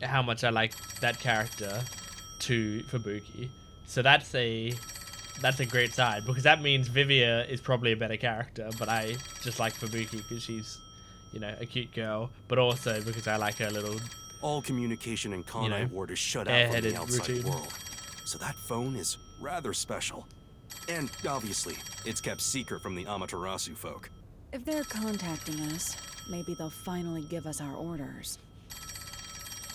how much I like that character to Fubuki. So that's a great side, because that means Vivia is probably a better character, but I just like Fubuki because she's, you know, a cute girl, but also because I like her little... All communication in Kanai know, Ward is shut out from the airheaded outside routine. world. So that phone is rather special. And obviously, it's kept secret from the Amaterasu folk. If they're contacting us, maybe they'll finally give us our orders.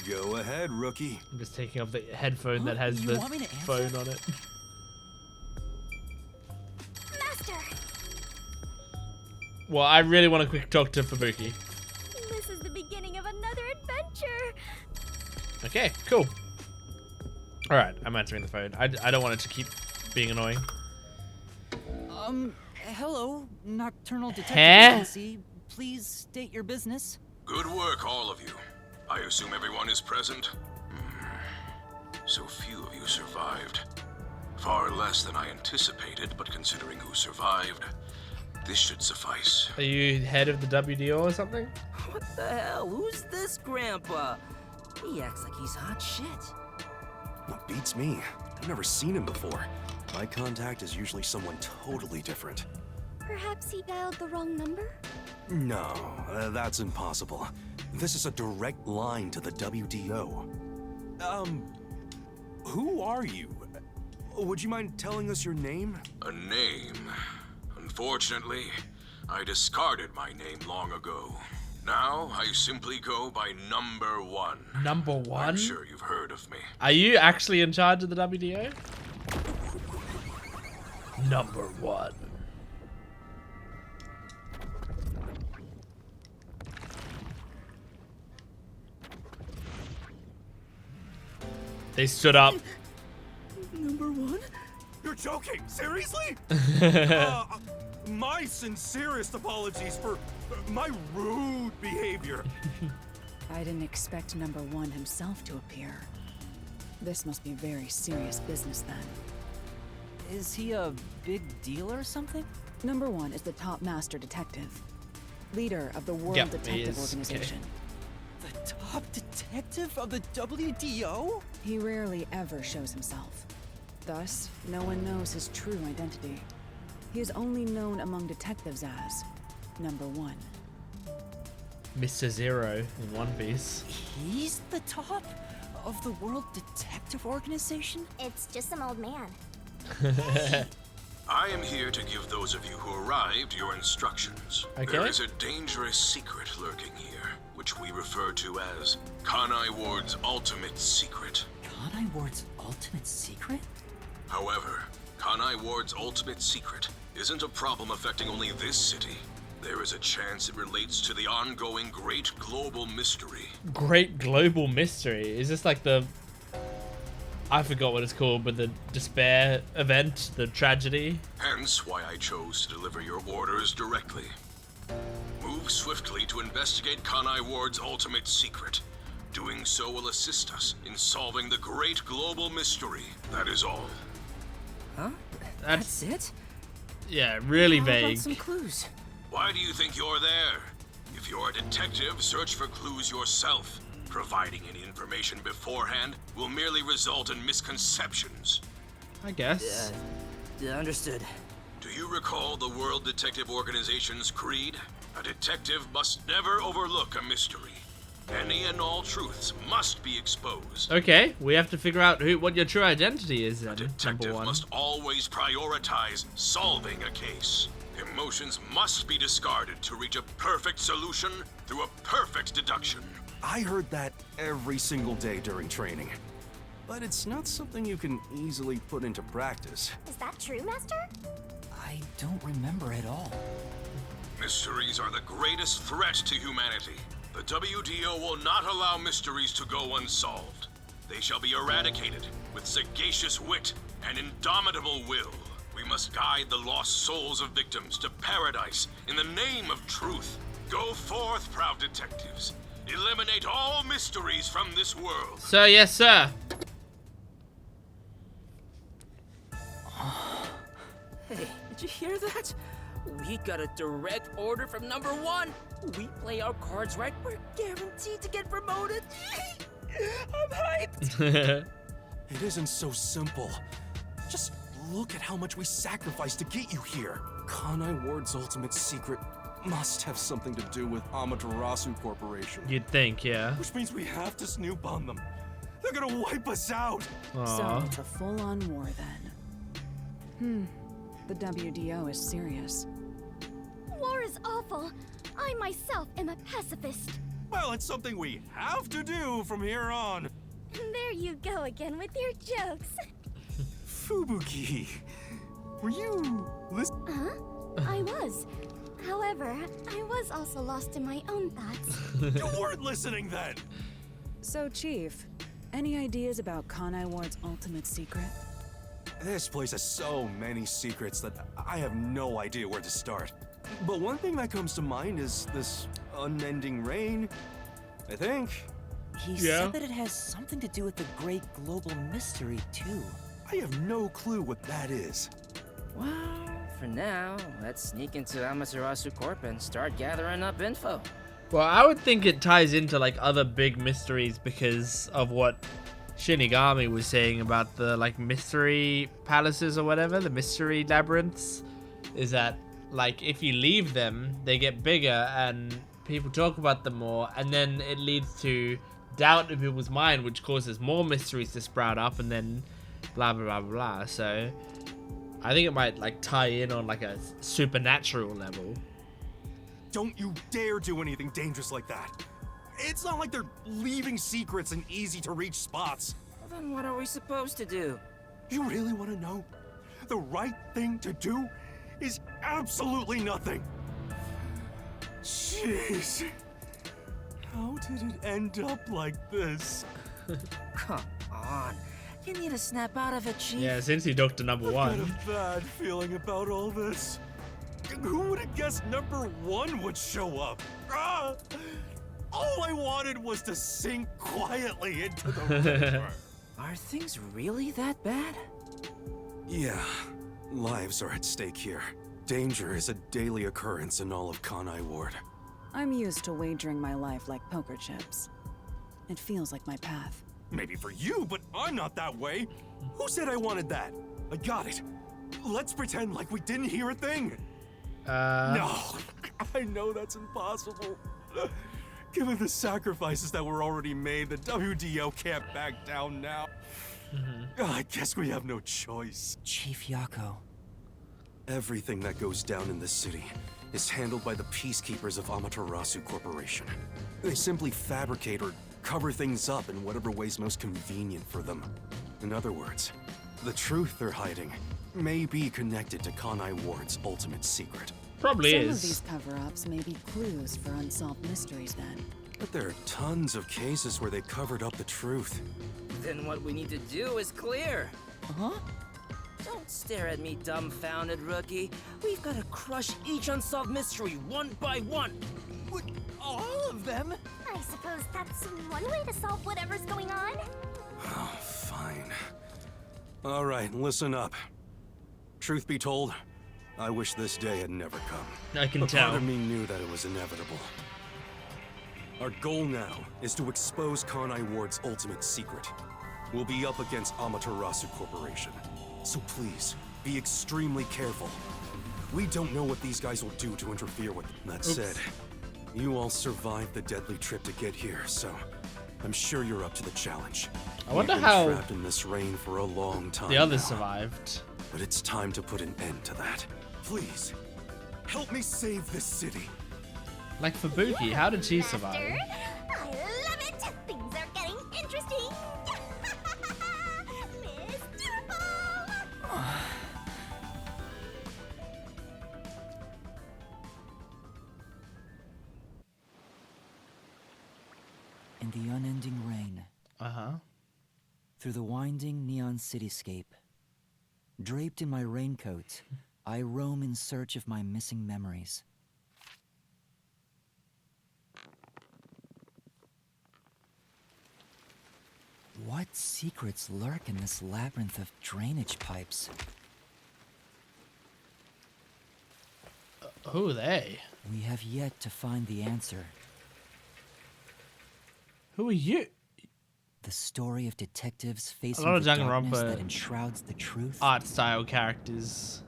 Go ahead, rookie. I'm just taking off the headphone that has You the want me to answer? phone on it. Master! Well, I really want to quick talk to Fubuki. This is the beginning of another adventure! Okay, cool. Alright, I'm answering the phone. I don't want it to keep being annoying. Hello, Nocturnal Detective Huh? Agency. Please state your business. Good work, all of you. I assume everyone is present? So few of you survived. Far less than I anticipated, but considering who survived, this should suffice. Are you head of the WDO or something? What the hell? Who's this grandpa? He acts like he's hot shit. That beats me. I've never seen him before. My contact is usually someone totally different. Perhaps he dialed the wrong number? No, that's impossible. This is a direct line to the WDO. Who are you? Would you mind telling us your name? A name? Unfortunately, I discarded my name long ago. Now, I simply go by Number 1. Number 1? I'm sure you've heard of me. Are you actually in charge of the WDO? Number 1. They stood up. Number 1? You're joking? Seriously? My sincerest apologies for my rude behavior. I didn't expect number 1 himself to appear. This must be very serious business then. Is he a big deal or something? Number 1 is the top master detective, leader of the World Yep, he Detective is. Organization. The top detective of the WDO? He rarely ever shows himself. Thus, no one knows his true identity. He is only known among detectives as Number 1. Mr. Zero in One Piece. He's the top of the World Detective Organization? It's just some old man. I am here to give those of you who arrived your instructions. Okay. There is a dangerous secret lurking here, which we refer to as Kanai Ward's ultimate secret. Kanai Ward's ultimate secret? However, Kanai Ward's ultimate secret isn't a problem affecting only this city. There is a chance it relates to the ongoing great global mystery. Great global mystery. Is this like the... I forgot what it's called, but the despair event, the tragedy? Hence why I chose to deliver your orders directly. Move swiftly to investigate Kanai Ward's ultimate secret. Doing so will assist us in solving the great global mystery. That is all. Huh? That's it? Yeah, really How about vague. some clues? Why do you think you're there? If you're a detective, search for clues yourself. Providing any information beforehand will merely result in misconceptions. I guess. Understood. Do you recall the World Detective Organization's creed? A detective must never overlook a mystery. Any and all truths must be exposed. Okay, we have to figure out what your true identity is then, A detective number one. must always prioritize solving a case. Emotions must be discarded to reach a perfect solution through a perfect deduction. I heard that every single day during training. But it's not something you can easily put into practice. Is that true, Master? I don't remember at all. Mysteries are the greatest threat to humanity. The WDO will not allow mysteries to go unsolved. They shall be eradicated with sagacious wit and indomitable will. We must guide the lost souls of victims to paradise in the name of truth. Go forth, proud detectives. Eliminate all mysteries from this world. Sir, yes, sir. Hey, did you hear that? We got a direct order from number 1. We play our cards right, we're guaranteed to get promoted. I'm hyped. It isn't so simple. Just look at how much we sacrificed to get you here. Kanai Ward's ultimate secret must have something to do with Amaterasu Corporation. You'd think, yeah. Which means we have to snoop on them. They're gonna wipe us out. So Aw. it's a full-on war then. The WDO is serious. War is awful. I myself am a pacifist. Well, it's something we have to do from here on. There you go again with your jokes. Fubuki, were you listening? Huh? I was. However, I was also lost in my own thoughts. You weren't listening then. So, Chief, any ideas about Kanai Ward's ultimate secret? This place has so many secrets that I have no idea where to start. But one thing that comes to mind is this unending rain, I think. He Yeah. said that it has something to do with the great global mystery, too. I have no clue what that is. Well, for now, let's sneak into Amaterasu Corp and start gathering up info. Well, I would think it ties into like other big mysteries because of what Shinigami was saying about the like mystery palaces or whatever, the mystery labyrinths, is that like if you leave them, they get bigger and people talk about them more, and then it leads to doubt in people's mind, which causes more mysteries to sprout up, and then blah blah blah blah. So I think it might like tie in on like a supernatural level. Don't you dare do anything dangerous like that. It's not like they're leaving secrets in easy-to-reach spots. Well, then what are we supposed to do? You really want to know? The right thing to do is absolutely nothing. Jeez. How did it end up like this? Come on. You need to snap out of it, Chief. Yeah, since he Doctor Number I've got One. a bad feeling about all this. Who would have guessed number 1 would show up? Ah! All I wanted was to sink quietly into the river. Are things really that bad? Yeah, lives are at stake here. Danger is a daily occurrence in all of Kanai Ward. I'm used to wagering my life like poker chips. It feels like my path. Maybe for you, but I'm not that way. Who said I wanted that? I got it. Let's pretend like we didn't hear a thing. No, I know that's impossible. Given the sacrifices that were already made, the WDO can't back down now. I guess we have no choice. Chief Yako, Everything that goes down in this city is handled by the peacekeepers of Amaterasu Corporation. They simply fabricate or cover things up in whatever way's most convenient for them. In other words, the truth they're hiding may be connected to Kanai Ward's ultimate secret. Probably Some is. of these cover-ups may be clues for unsolved mysteries then. But there are tons of cases where they covered up the truth. Then what we need to do is clear. Huh? Don't stare at me, dumbfounded rookie. We've got to crush each unsolved mystery one by one. What, all of them? I suppose that's one way to solve whatever's going on. Oh, fine. All right, listen up. Truth be told, I wish this day had never come. I can But tell. part of me knew that it was inevitable. Our goal now is to expose Kanai Ward's ultimate secret. We'll be up against Amaterasu Corporation. So please, be extremely careful. We don't know what these guys will do to interfere with them. That said, you all survived the deadly trip to get here, so I'm sure you're up to the challenge. I wonder We've been how trapped in this rain for a long time the others now, survived. but it's time to put an end to that. Please, help me save this city. Like Fubuki, how did she Master, survive? I love it! Things are getting interesting! Mr. Ball! In the unending rain, Uh-huh. through the winding neon cityscape, draped in my raincoat, I roam in search of my missing memories. What secrets lurk in this labyrinth of drainage pipes? Who are they? We have yet to find the answer. Who are you? The story of detectives facing lot of the darkness Danganronpa that enshrouds the truth Art style characters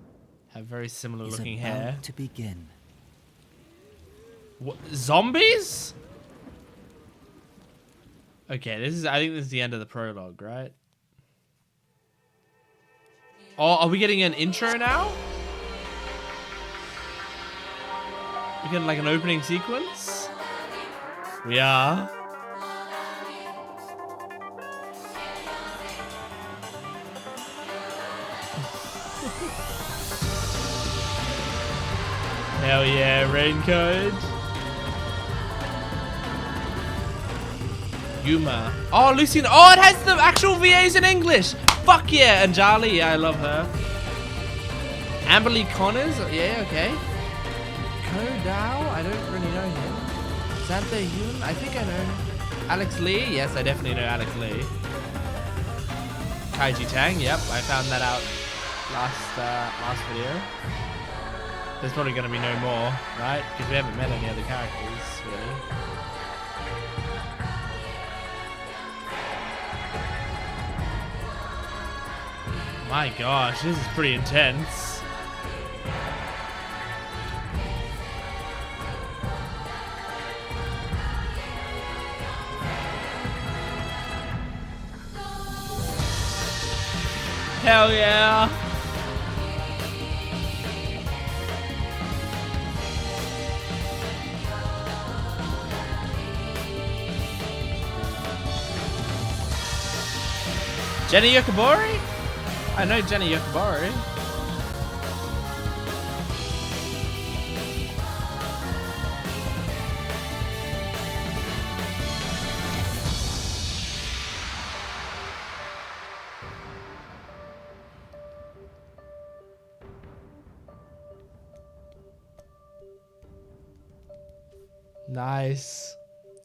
have very similar is looking about hair. to begin. What, zombies? Okay, I think this is the end of the prologue, right? Oh, are we getting an intro now? We're getting like an opening sequence? We are. Hell yeah, raincoat. Yuma. Oh, Lucian. Oh, it has the actual VAs in English. Fuck yeah. And Charlie, yeah, I love her. Amberly Connors. Yeah, okay. Kodao. I don't really know him. Santa Yun. I think I know. Alex Lee. Yes, I definitely know Alex Lee. Kaiji Tang. Yep, I found that out last video. There's probably going to be no more, right? Because we haven't met any other characters, really. My gosh, this is pretty intense. Hell yeah! Jenny Yokobori? I know Jenny Yokobori. Nice.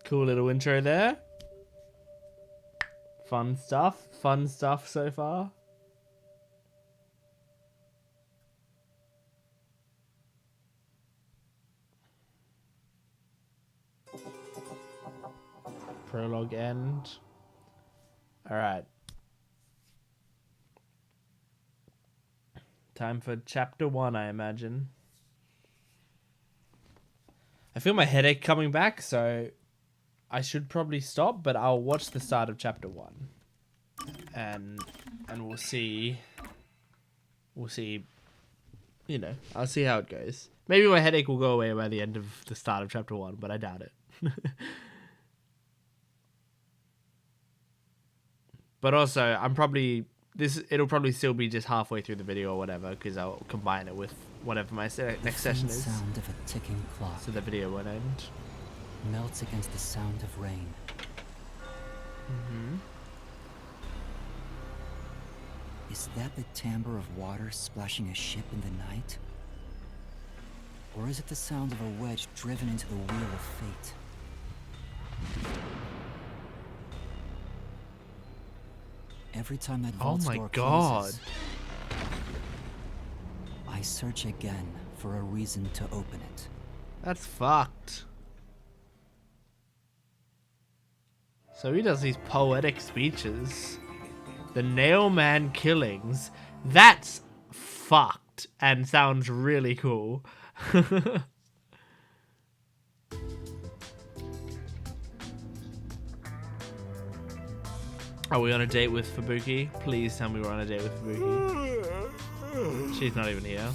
Cool little intro there. Fun stuff so far. Prologue end. Alright. Time for chapter 1, I imagine. I feel my headache coming back, so I should probably stop, but I'll watch the start of chapter 1. And we'll see you know, I'll see how it goes. Maybe my headache will go away by the end of the start of chapter 1, but I doubt it. But also, it'll probably still be just halfway through the video or whatever, because I'll combine it with whatever my next session is. The sound of a ticking clock So the video won't end. melts against the sound of rain. Mm-hmm. Is that the timbre of water splashing a ship in the night? Or is it the sound of a wedge driven into the wheel of fate? Every time that vault's door closes, I search again for a reason to open it. That's fucked. So he does these poetic speeches. The Nailman killings. That's fucked and sounds really cool. Are we on a date with Fubuki? Please tell me we're on a date with Fubuki. She's not even here.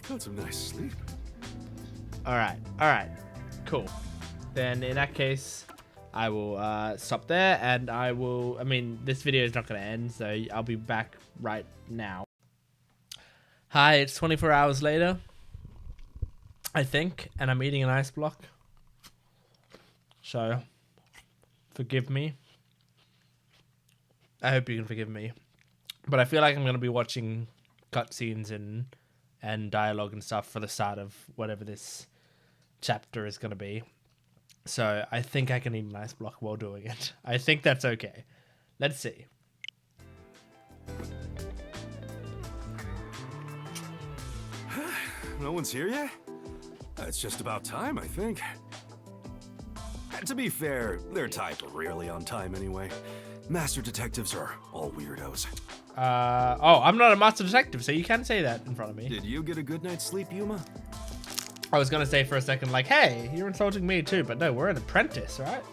Got some nice sleep. Alright, cool. Then in that case, I will stop there, and this video is not going to end, so I'll be back right now. Hi, it's 24 hours later, I think, and I'm eating an ice block. So, forgive me. I hope you can forgive me. But I feel like I'm going to be watching cutscenes and dialogue and stuff for the start of whatever this chapter is going to be. So I think I can eat an ice block while doing it. I think that's okay. Let's see. No one's here yet? It's just about time, I think. To be fair, their type are rarely on time anyway. Master detectives are all weirdos. I'm not a master detective, so you can say that in front of me. Did you get a good night's sleep, Yuma? I was gonna say for a second, like, hey, you're insulting me too, but no, we're an apprentice, right?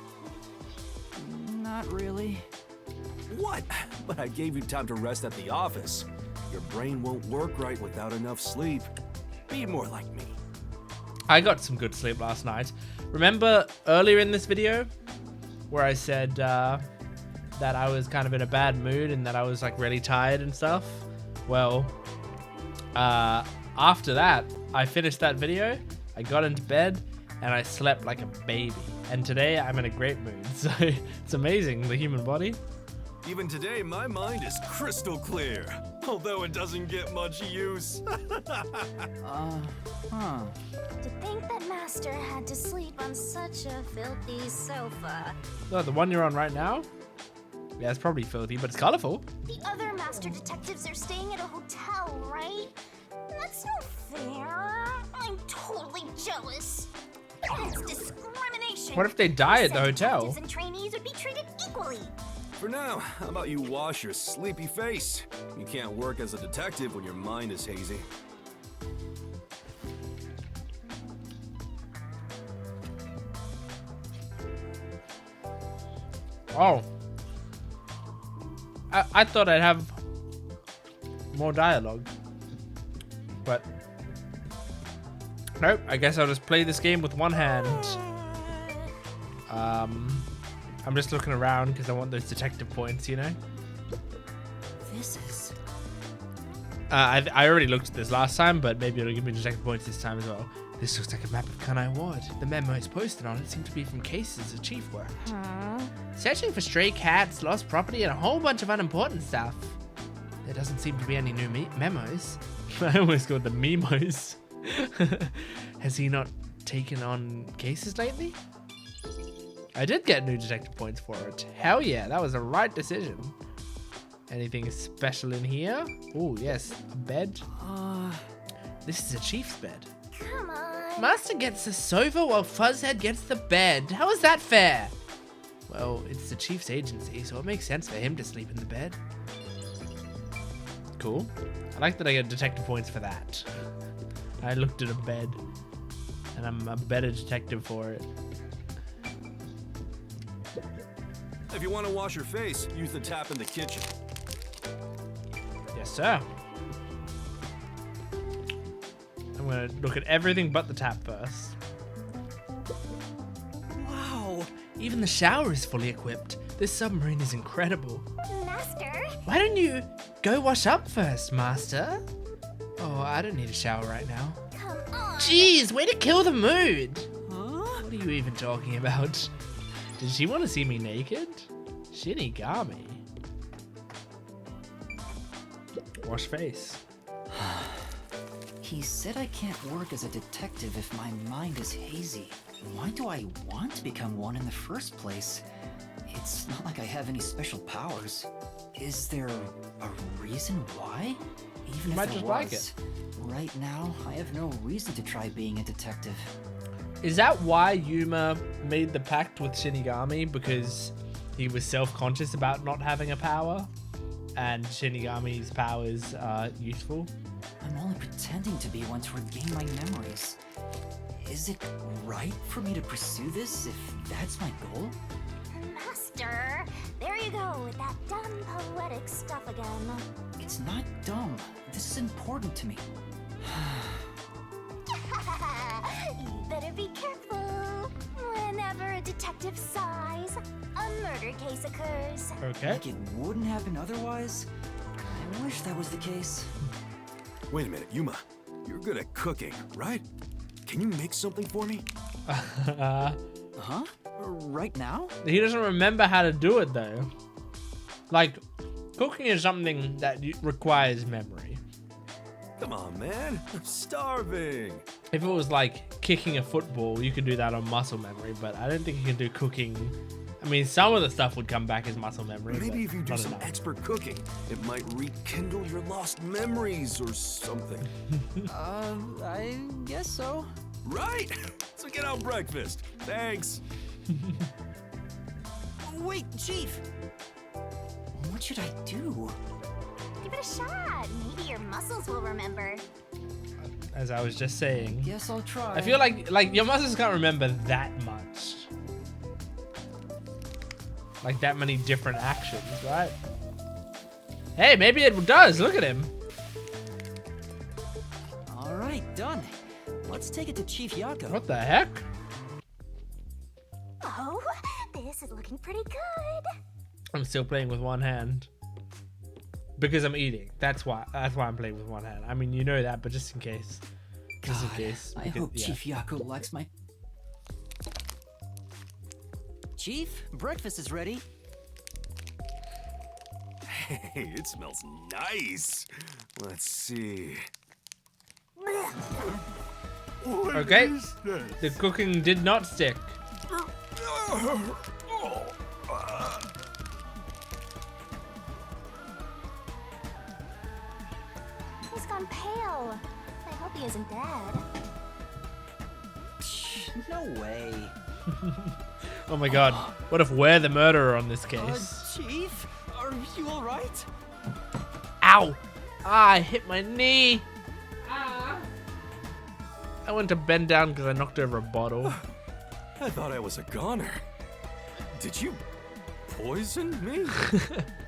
Not really. What? But I gave you time to rest at the office. Your brain won't work right without enough sleep. Be more like me. I got some good sleep last night. Remember earlier in this video where I said that I was kind of in a bad mood and that I was like really tired and stuff? Well, after that, I finished that video, I got into bed, and I slept like a baby. And today I'm in a great mood, so it's amazing, the human body. Even today, my mind is crystal clear, although it doesn't get much use. To think that Master had to sleep on such a filthy sofa. Oh, the one you're on right now? Yeah, it's probably filthy, but it's colorful. The other Master Detectives are staying at a hotel, right? That's not fair. I'm totally jealous. That's discrimination. What if they die at the hotel? Detectives and trainees would be treated equally. For now, how about you wash your sleepy face? You can't work as a detective when your mind is hazy. Oh. I thought I'd have more dialogue. But nope, I guess I'll just play this game with one hand. I'm just looking around because I want those detective points, you know? This is... I already looked at this last time, but maybe it'll give me detective points this time as well. This looks like a map of Kanai Ward. The memos posted on it seem to be from cases the chief worked. Searching for stray cats, lost property, and a whole bunch of unimportant stuff. There doesn't seem to be any new memos. I almost called them memos. Has he not taken on cases lately? I did get new detective points for it. Hell yeah, that was the right decision. Anything special in here? Oh, yes, a bed. This is a chief's bed. Come on. Master gets the sofa while Fuzzhead gets the bed. How is that fair? Well, it's the chief's agency, so it makes sense for him to sleep in the bed. Cool. I like that I get detective points for that. I looked at a bed, and I'm a better detective for it. If you want to wash your face, use the tap in the kitchen. Yes, sir. gonna look at everything but the tap first. Wow. Even the shower is fully equipped. This submarine is incredible. Master? Why don't you go wash up first, Master? Oh, I don't need a shower right now. Come on. Jeez, way to kill the mood. Huh? What are you even talking about? Did she want to see me naked? Shinigami. Wash face. He said I can't work as a detective if my mind is hazy. Why do I want to become one in the first place? It's not like I have any special powers. Is there a reason why? Even You if might there just like was, right now I have no reason to try being a detective. Is that why Yuma made the pact with Shinigami? Because he was self-conscious about not having a power? And Shinigami's powers are useful? I'm only pretending to be one to regain my memories. Is it right for me to pursue this if that's my goal? Master, there you go with that dumb poetic stuff again. It's not dumb. This is important to me. You better be careful. Whenever a detective sighs, a murder case occurs. Okay. Like it wouldn't happen otherwise? I wish that was the case. Wait a minute, Yuma. You're good at cooking, right? Can you make something for me? Huh? Right now? He doesn't remember how to do it though. Like, cooking is something that requires memory. Come on, man. I'm starving. If it was like kicking a football, you could do that on muscle memory, but I don't think you can do cooking. I mean, some of the stuff would come back as muscle memory. Maybe but if you do not some enough. expert cooking, it might rekindle your lost memories or something. I guess so. Right? So get out breakfast. Thanks. Wait, Chief. What should I do? Give it a shot. Maybe your muscles will remember. As I was just saying. Guess I'll try. I feel like your muscles can't remember that much. Like that many different actions, right? Hey, maybe it does. Look at him. All right, done. Let's take it to Chief Yako. What the heck? Oh, this is looking pretty good. I'm still playing with one hand. Because I'm eating. That's why I'm playing with one hand. I mean, you know that, but just in case. Just in case. I because- hope yeah. Chief Yako likes my... Chief, breakfast is ready. Hey, it smells nice. Let's see. What Okay. is this? The cooking did not stick. He's gone pale. I hope he isn't dead. No way. Oh my god. What if we're the murderer on this case? Chief, are you all right? Ow! Ah, I hit my knee. Ah. I went to bend down because I knocked over a bottle. I thought I was a goner. Did you poison me?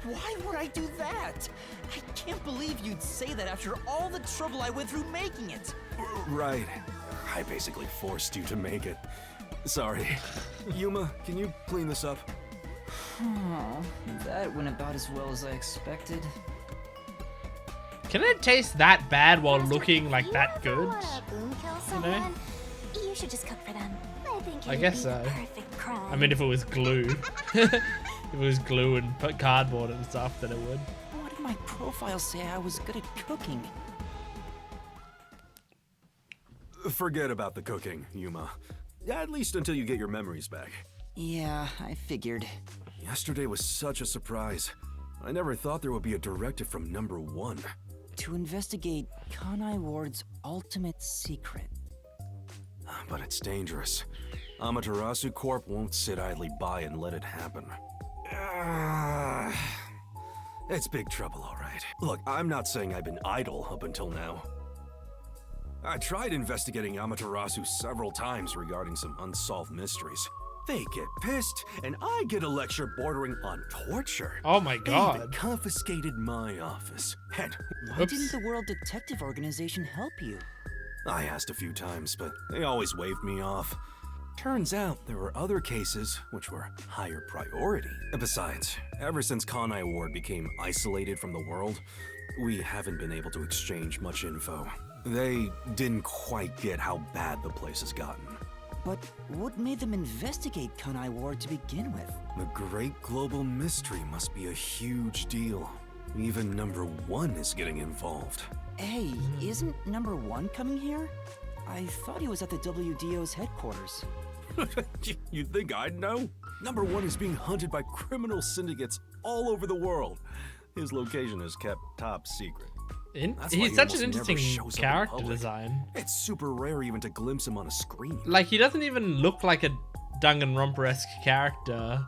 Why would I do that? I can't believe you'd say that after all the trouble I went through making it. Right. I basically forced you to make it. Sorry. Yuma, can you clean this up? Oh, that went about as well as I expected. Can it taste that bad while Master, looking like you that ever good? wanna boom kill know? someone? You should just cook for them. I think I it'd guess be the so. perfect crime. I mean, if it was glue. If it was glue and put cardboard and stuff, then it would. What did my profile say I was good at cooking? Forget about the cooking, Yuma. At least until you get your memories back. Yeah, I figured. Yesterday was such a surprise. I never thought there would be a directive from number 1. To investigate Kanai Ward's ultimate secret. But it's dangerous. Amaterasu Corp won't sit idly by and let it happen. It's big trouble, all right. Look, I'm not saying I've been idle up until now. I tried investigating Amaterasu several times regarding some unsolved mysteries. They get pissed, and I get a lecture bordering on torture. Oh my They even god. confiscated my office. And Why Oops. didn't the World Detective Organization help you? I asked a few times, but they always waved me off. Turns out there were other cases which were higher priority. Besides, ever since Kanai Ward became isolated from the world, we haven't been able to exchange much info. They didn't quite get how bad the place has gotten. But what made them investigate Kanai Ward to begin with? The great global mystery must be a huge deal. Even number 1 is getting involved. Hey, isn't number 1 coming here? I thought he was at the WDO's headquarters. You'd think I'd know? Number 1 is being hunted by criminal syndicates all over the world. His location is kept top secret. That's why He's he such an almost never interesting shows up in character public. design. It's super rare even to glimpse him on a screen. Like, he doesn't even look like a Danganronpa-esque character,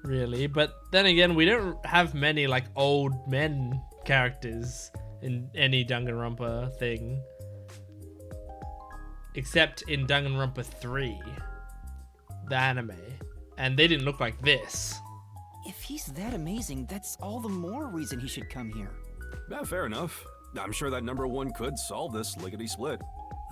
really. But then again, we don't have many, like, old men characters in any Danganronpa thing. Except in Danganronpa 3, the anime. And they didn't look like this. If he's that amazing, that's all the more reason he should come here. Yeah, fair enough. I'm sure that number 1 could solve this lickety-split.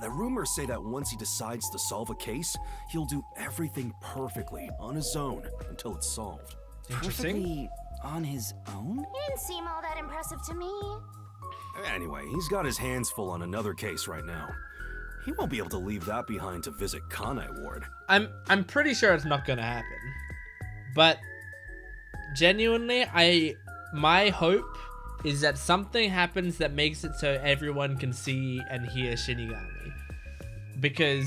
The rumors say that once he decides to solve a case, he'll do everything perfectly on his own until it's solved. Interesting. Perfectly on his own? Didn't seem all that impressive to me. Anyway, he's got his hands full on another case right now. He won't be able to leave that behind to visit Kanai Ward. I'm pretty sure it's not gonna happen. But genuinely, my hope is that something happens that makes it so everyone can see and hear Shinigami. Because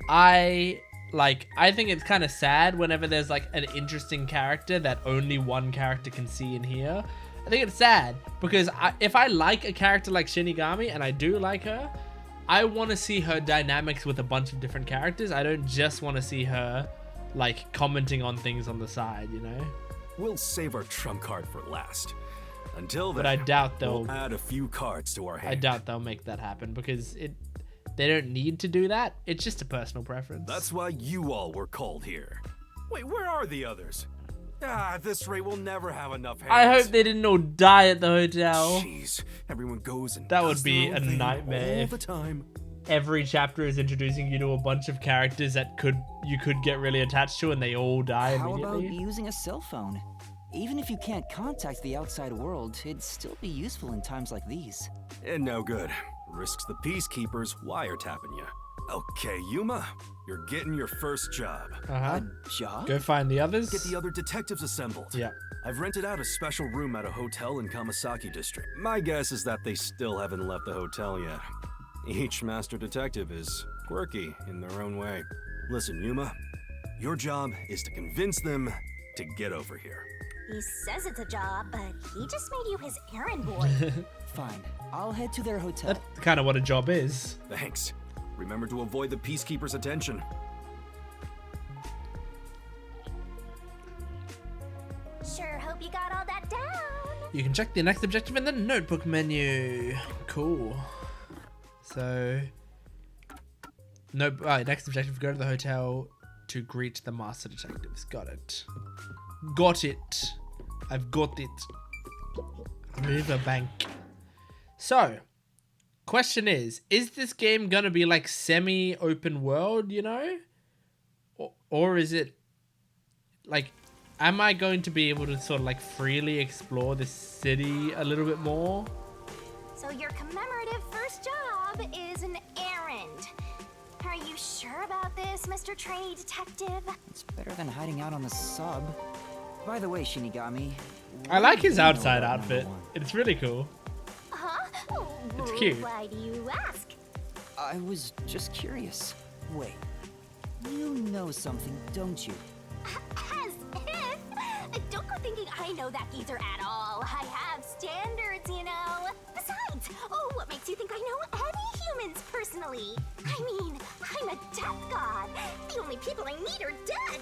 I think it's kind of sad whenever there's like an interesting character that only one character can see and hear. I think it's sad because if I like a character like Shinigami, and I do like her, I want to see her dynamics with a bunch of different characters. I don't just want to see her like commenting on things on the side, you know? We'll save our trump card for last. Until then, But I doubt they'll we'll add a few cards to our hand. I doubt they'll make that happen because they don't need to do that. It's just a personal preference. That's why you all were called here. Wait, where are the others? At this rate, we'll never have enough hands. I hope they didn't all die at the hotel. Jeez, everyone goes and That would does be their a own thing nightmare. all the time. Every chapter is introducing you to a bunch of characters that you could get really attached to, and they all die How about immediately. using a cell phone? Even if you can't contact the outside world, it'd still be useful in times like these. And no good. Risks the peacekeepers wiretapping you. Okay, Yuma, you're getting your first job. Uh-huh. A job? Go find the others. Get the other detectives assembled. Yeah. I've rented out a special room at a hotel in Kamasaki District. My guess is that they still haven't left the hotel yet. Each master detective is quirky in their own way. Listen, Yuma, your job is to convince them to get over here. He says it's a job, but he just made you his errand boy. Fine. I'll head to their hotel. That's kind of what a job is. Thanks. Remember to avoid the peacekeepers' attention. Sure hope you got all that down. You can check the next objective in the notebook menu. Cool. So, next objective, go to the hotel to greet the master detectives. Got it. Got it. I've got it. Riverbank. So, question is this game gonna be like semi-open world, you know? Or is it like, am I going to be able to sort of like freely explore this city a little bit more? So your commemorative first job is an errand. Are you sure about this, Mr. Trainee Detective? It's better than hiding out on the sub. By the way, Shinigami, I like his what do you know outside about number outfit. one? It's really cool. Huh? It's cute. Why do you ask? I was just curious. Wait, you know something, don't you? As if! Don't go thinking I know that geezer at all. I have standards, you know. Besides, what makes you think I know any humans personally? I mean, I'm a death god. The only people I need are dead.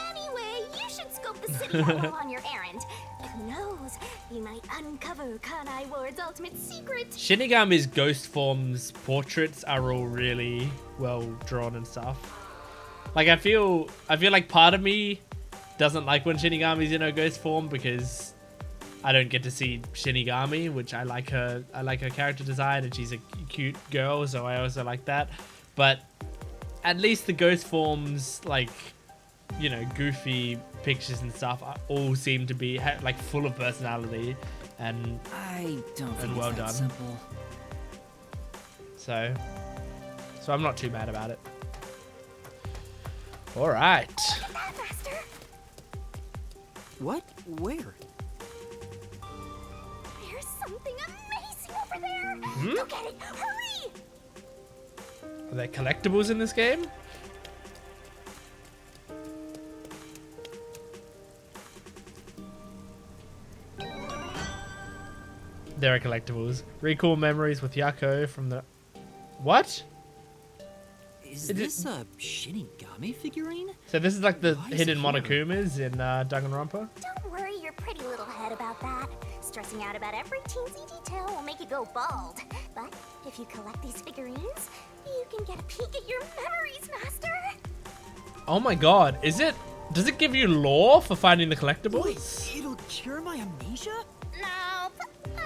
Anyway, you should scope the city out while on your errand. Who knows? You might uncover Kanai Ward's ultimate secret. Shinigami's ghost forms portraits are all really well drawn and stuff. Like I feel like part of me doesn't like when Shinigami's in her ghost form because I don't get to see Shinigami, which I like her character design, and she's a cute girl, so I also like that. But at least the ghost forms, like, you know, goofy pictures and stuff all seem to be like full of personality and I don't think well it's that done. simple. so I'm not too mad about it. All right. Look at that, Master. What? Where? There's something amazing over there. Go get it. Hurry. Are there collectibles in this game? There are collectibles. Recall memories with Yako from the... What? Is It- this a Shinigami figurine? So this is like the Why is hidden it here? Monokumas in Danganronpa? Don't worry your pretty little head about that. Stressing out about every teensy detail will make you go bald. But if you collect these figurines, you can get a peek at your memories, Master. Oh my god, is it... Does it give you lore for finding the collectibles? Wait, it'll cure my amnesia? No,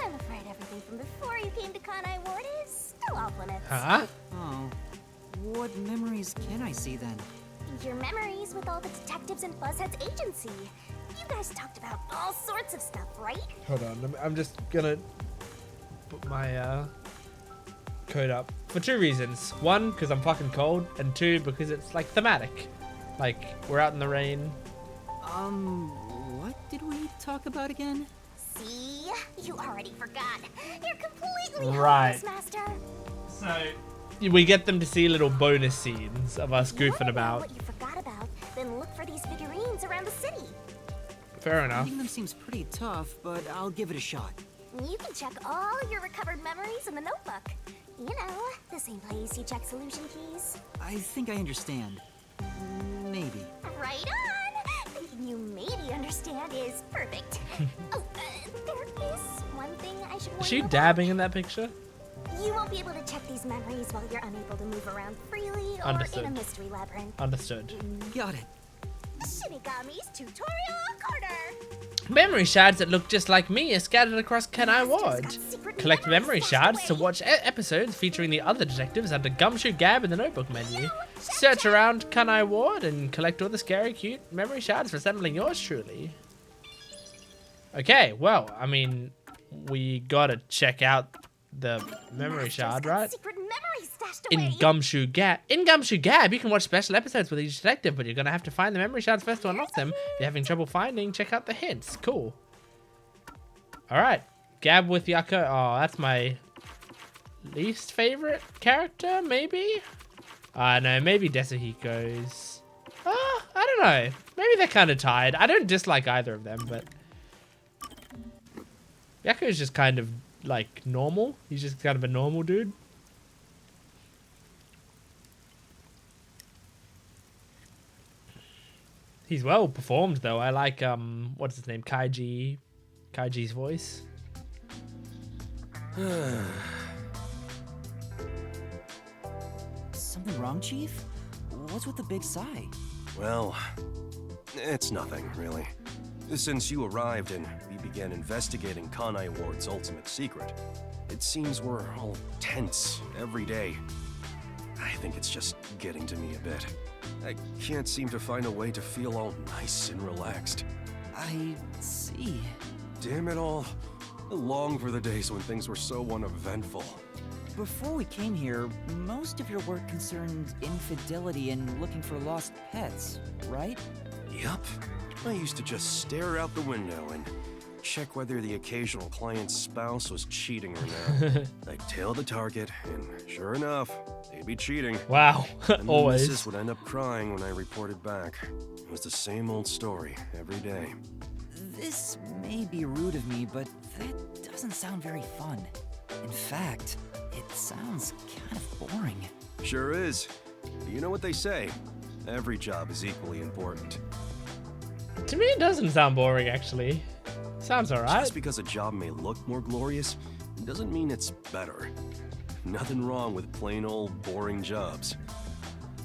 I'm afraid everything from before you came to Kanai Ward is still off limits. Huh? Oh. What memories can I see then? Your memories with all the detectives in Buzzhead's agency. You guys talked about all sorts of stuff, right? Hold on, I'm just gonna put my code up. For two reasons. One, because I'm fucking cold, and two, because it's like thematic. Like, we're out in the rain. What did we talk about again? See? You already forgot. You're completely Right. harmless, Master. So, we get them to see little bonus scenes of us If you goofing wanna know about. what you forgot about, then look for these figurines around the city. Fair enough. Finding them seems pretty tough, but I'll give it a shot. You can check all your recovered memories in the notebook. You know, the same place you check solution keys. I think I understand. Maybe. Right on! Thinking you maybe understand is perfect. Oh, there is one thing I should warn Is she you about. dabbing in that picture? You won't be able to check these memories while you're unable to move around freely or Understood. in a mystery labyrinth. Understood. Got it. Shinigami's Tutorial Corner! Memory shards that look just like me are scattered across Kanai Ward. Collect memory shards to watch episodes featuring the other detectives under Gumshoe Gab in the notebook menu. Search around Kanai Ward and collect all the scary, cute memory shards resembling yours truly. Okay, well, I mean, we gotta check out the memory Master's shard, got right? Secret memories stashed In away. Gumshoe Gab. In Gumshoe Gab, you can watch special episodes with each detective, but you're gonna have to find the memory shards first to unlock them. If you're having trouble finding, check out the hints. Cool. Alright. Gab with Yako. Oh, that's my least favorite character, maybe? No, maybe Desuhiko's. I don't know. Maybe they're kind of tied. I don't dislike either of them, but Yako's just kind of like normal. He's just kind of a normal dude. He's well performed though. I like what's his name? Kaiji's voice. Something wrong, Chief? What's with the big sigh? Well, it's nothing, really. Since you arrived and we began investigating Kanai Ward's ultimate secret, it seems we're all tense every day. I think it's just getting to me a bit. I can't seem to find a way to feel all nice and relaxed. I see. Damn it all. I long for the days when things were so uneventful. Before we came here, most of your work concerned infidelity and looking for lost pets, right? Yup. I used to just stare out the window and check whether the occasional client's spouse was cheating or not. I'd tail the target, and sure enough, they'd be cheating. Wow. And the Always. missus would end up crying when I reported back. It was the same old story every day. This may be rude of me, but that doesn't sound very fun. In fact, it sounds kind of boring. Sure is. But you know what they say? Every job is equally important. To me, it doesn't sound boring, actually. Sounds alright. Just because a job may look more glorious, doesn't mean it's better. Nothing wrong with plain old boring jobs.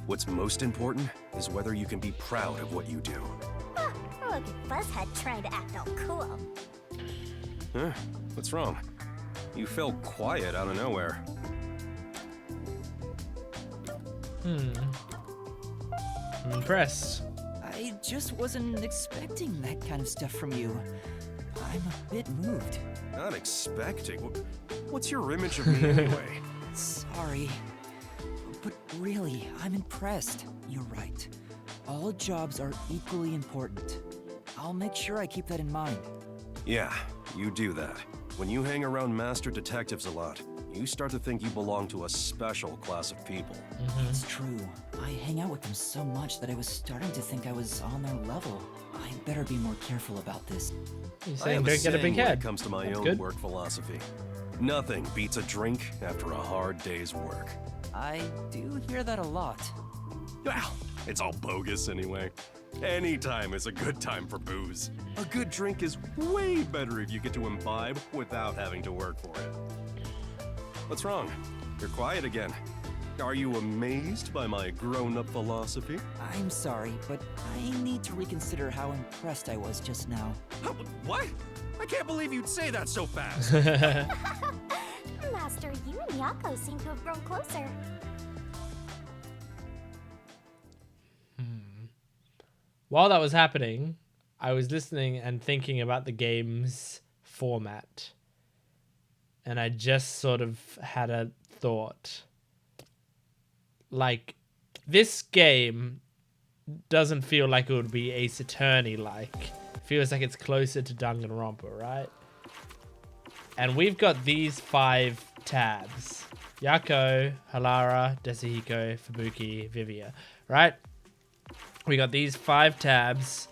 What's most important is whether you can be proud of what you do. Look at Buzzhead trying to act all cool. Huh? What's wrong? You fell quiet out of nowhere. I'm impressed. I just wasn't expecting that kind of stuff from you. I'm a bit moved. Not expecting? What's your image of me anyway? Sorry. But really, I'm impressed. You're right. All jobs are equally important. I'll make sure I keep that in mind. Yeah, you do that. When you hang around master detectives a lot, you start to think you belong to a special class of people. It's true. I hang out with them so much that I was starting to think I was on their level. I better be more careful about this. You're I saying have don't get a saying big when head. it comes to my That's own good. work philosophy. Nothing beats a drink after a hard day's work. I do hear that a lot. Well, it's all bogus anyway. Any time is a good time for booze. A good drink is way better if you get to imbibe without having to work for it. What's wrong? You're quiet again. Are you amazed by my grown-up philosophy? I'm sorry, but I need to reconsider how impressed I was just now. What? I can't believe you'd say that so fast. Master, you and Yako seem to have grown closer. While that was happening, I was listening and thinking about the game's format. And I just sort of had a thought. Like, this game doesn't feel like it would be Ace Attorney-like. It feels like it's closer to Danganronpa, right? And we've got these 5 tabs. Yako, Halara, Desahiko, Fubuki, Vivia, right? We got these 5 tabs,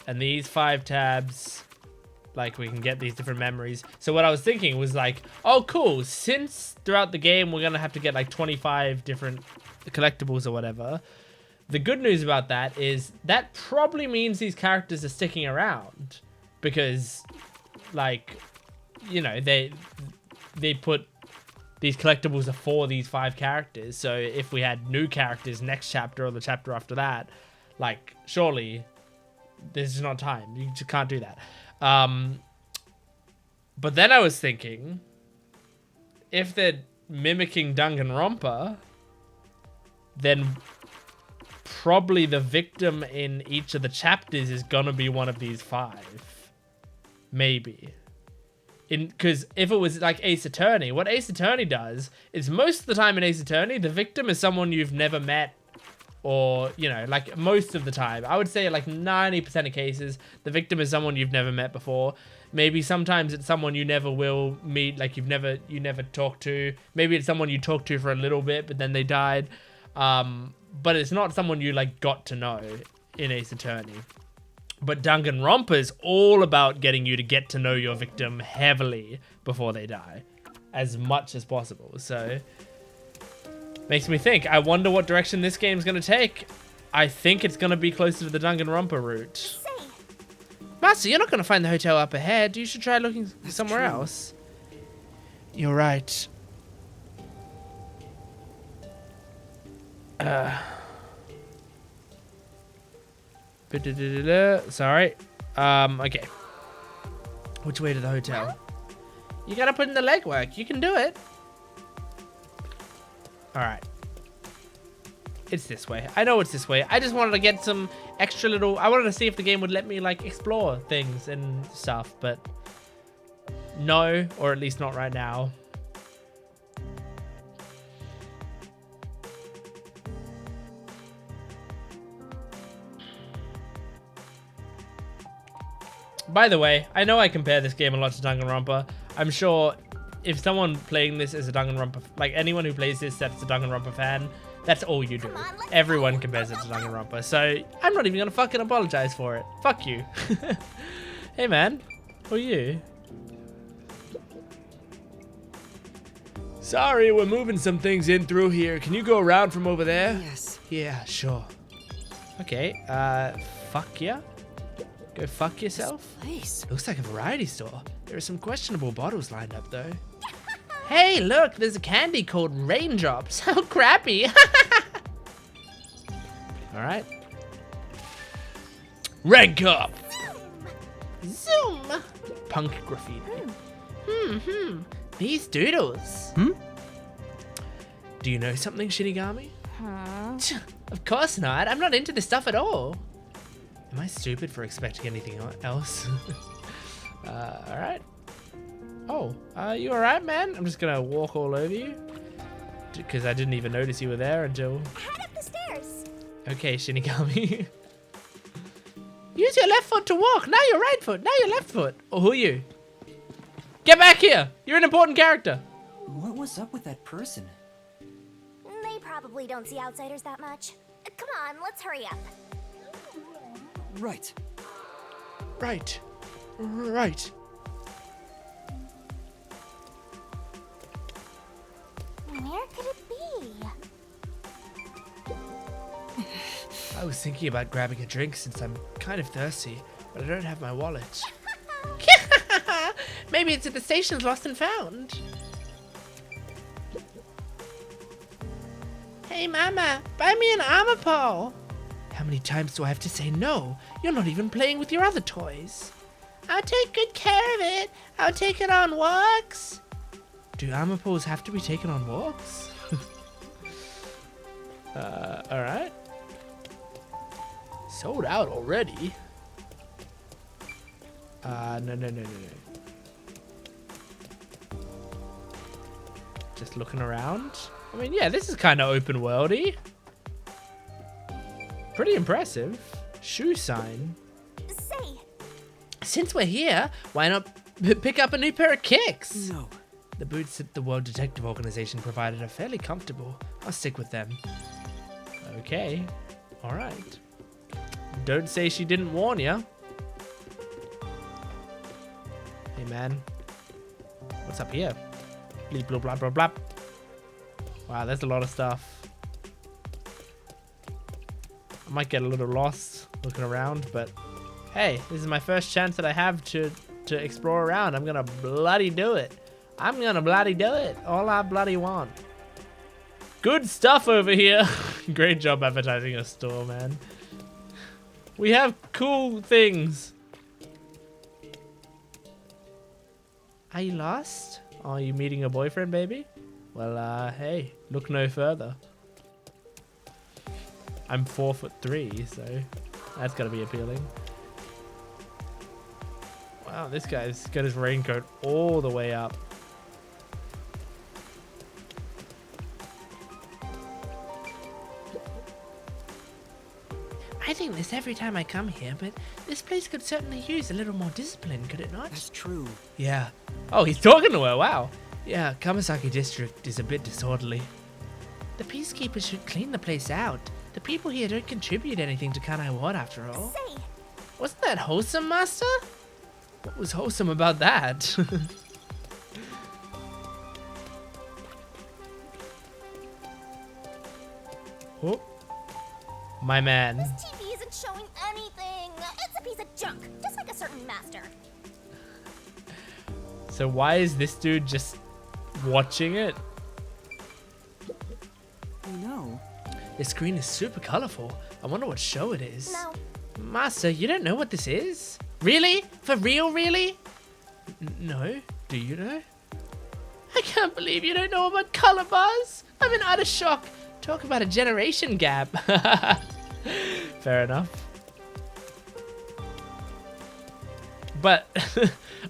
and these 5 tabs, like, we can get these different memories. So what I was thinking was like, oh, cool. Since throughout the game, we're going to have to get like 25 different collectibles or whatever. The good news about that is that probably means these characters are sticking around because, like, you know, they put these collectibles are for these 5 characters. So if we had new characters next chapter or the chapter after that, like, surely this is not time. You just can't do that. But then I was thinking, if they're mimicking Danganronpa, then probably the victim in each of the chapters is gonna be one of these 5. Maybe. Because if it was like Ace Attorney, what Ace Attorney does is most of the time in Ace Attorney, the victim is someone you've never met. Or, you know, like most of the time, I would say like 90% of cases, the victim is someone you've never met before. Maybe sometimes it's someone you never will meet, like you never talked to. Maybe it's someone you talked to for a little bit, but then they died. But it's not someone you like got to know in Ace Attorney. But Danganronpa is all about getting you to get to know your victim heavily before they die, as much as possible. So makes me think, I wonder what direction this game's going to take. I think it's going to be closer to the Danganronpa route. Say, Master, you're not going to find the hotel up ahead. You should try looking somewhere else. You're right. Sorry. Okay. Which way to the hotel? You gotta put in the legwork. You can do it. Alright. It's this way. I know it's this way. I just wanted to get some extra little... I wanted to see if the game would let me, like, explore things and stuff, but... No, or at least not right now. By the way, I know I compare this game a lot to Danganronpa. I'm sure if someone playing this is a Danganronpa... Like, anyone who plays this that's a Danganronpa fan, that's all you do. Everyone compares it to Danganronpa. So, I'm not even gonna fucking apologize for it. Fuck you. Hey, man. Who are you? Sorry, we're moving some things in through here. Can you go around from over there? Yes. Yeah, sure. Okay, fuck yeah. Go fuck yourself. Place. Looks like a variety store. There are some questionable bottles lined up, though. Hey, look, there's a candy called Raindrops. How crappy. All right. Rank up. zoom! Punk graffiti. These doodles. Do you know something, Shinigami? Huh? Of course not. I'm not into this stuff at all. Am I stupid for expecting anything else? Alright. Oh, you alright, man? I'm just gonna walk all over you. Because I didn't even notice you were there until... Head up the stairs. Okay, Shinigami. Use your left foot to walk. Now your right foot. Now your left foot. Oh, who are you? Get back here. You're an important character. What was up with that person? They probably don't see outsiders that much. Come on, let's hurry up. Right. Right. Right. Where could it be? I was thinking about grabbing a drink since I'm kind of thirsty, but I don't have my wallet. Maybe it's at the station's lost and found. Hey mama, buy me an armor pole. How many times do I have to say no? You're not even playing with your other toys. I'll take good care of it. I'll take it on walks. Do armor poles have to be taken on walks? Alright. Sold out already? No. Just looking around. I mean, yeah, this is kind of open worldy. Pretty impressive. Shoe sign. Say, Since we're here, why not pick up a new pair of kicks? No. The boots that the World Detective Organization provided are fairly comfortable. I'll stick with them. Okay. Alright. Don't say she didn't warn ya. Hey, man. What's up here? Bleep, bloop, blah, blah, blah. Wow, there's a lot of stuff. I might get a little lost looking around, but hey, this is my first chance that I have to explore around. I'm gonna bloody do it. I'm gonna bloody do it. All I bloody want. Good stuff over here. Great job advertising a store, man. We have cool things. Are you lost? Are you meeting a boyfriend, baby? Well, hey, look no further. I'm 4'3", so that's gotta be appealing. Wow, this guy's got his raincoat all the way up. I think this every time I come here, but this place could certainly use a little more discipline, could it not? That's true. Yeah. Oh, he's talking to her, wow. Yeah, Kamasaki District is a bit disorderly. The peacekeepers should clean the place out. The people here don't contribute anything to Kanai Ward after all. say, Wasn't that wholesome, Master? What was wholesome about that? Oh. My man. this TV isn't showing anything. It's a piece of junk, just like a certain master. So why is this dude just watching it? No. The screen is super colorful. I wonder what show it is. No. Master, you don't know what this is? Really? For real, really? No? Do you know? I can't believe you don't know about color bars. I'm in utter shock. Talk about a generation gap. Fair enough. But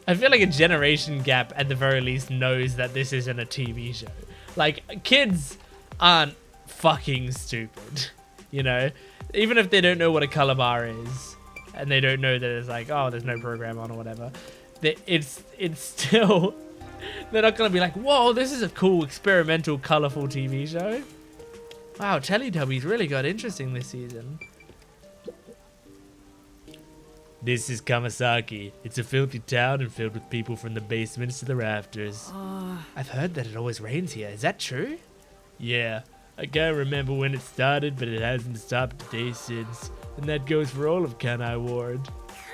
I feel like a generation gap at the very least knows that this isn't a TV show. Like, kids aren't fucking stupid, you know? Even if they don't know what a color bar is, and they don't know that it's like, oh, there's no program on or whatever, it's still... They're not going to be like, whoa, this is a cool, experimental, colorful TV show. Wow, Teletubbies really got interesting this season. This is Kamasaki. It's a filthy town and filled with people from the basements to the rafters. I've heard that it always rains here. Is that true? Yeah. I can't remember when it started, but it hasn't stopped a day since. And that goes for all of Kanai Ward.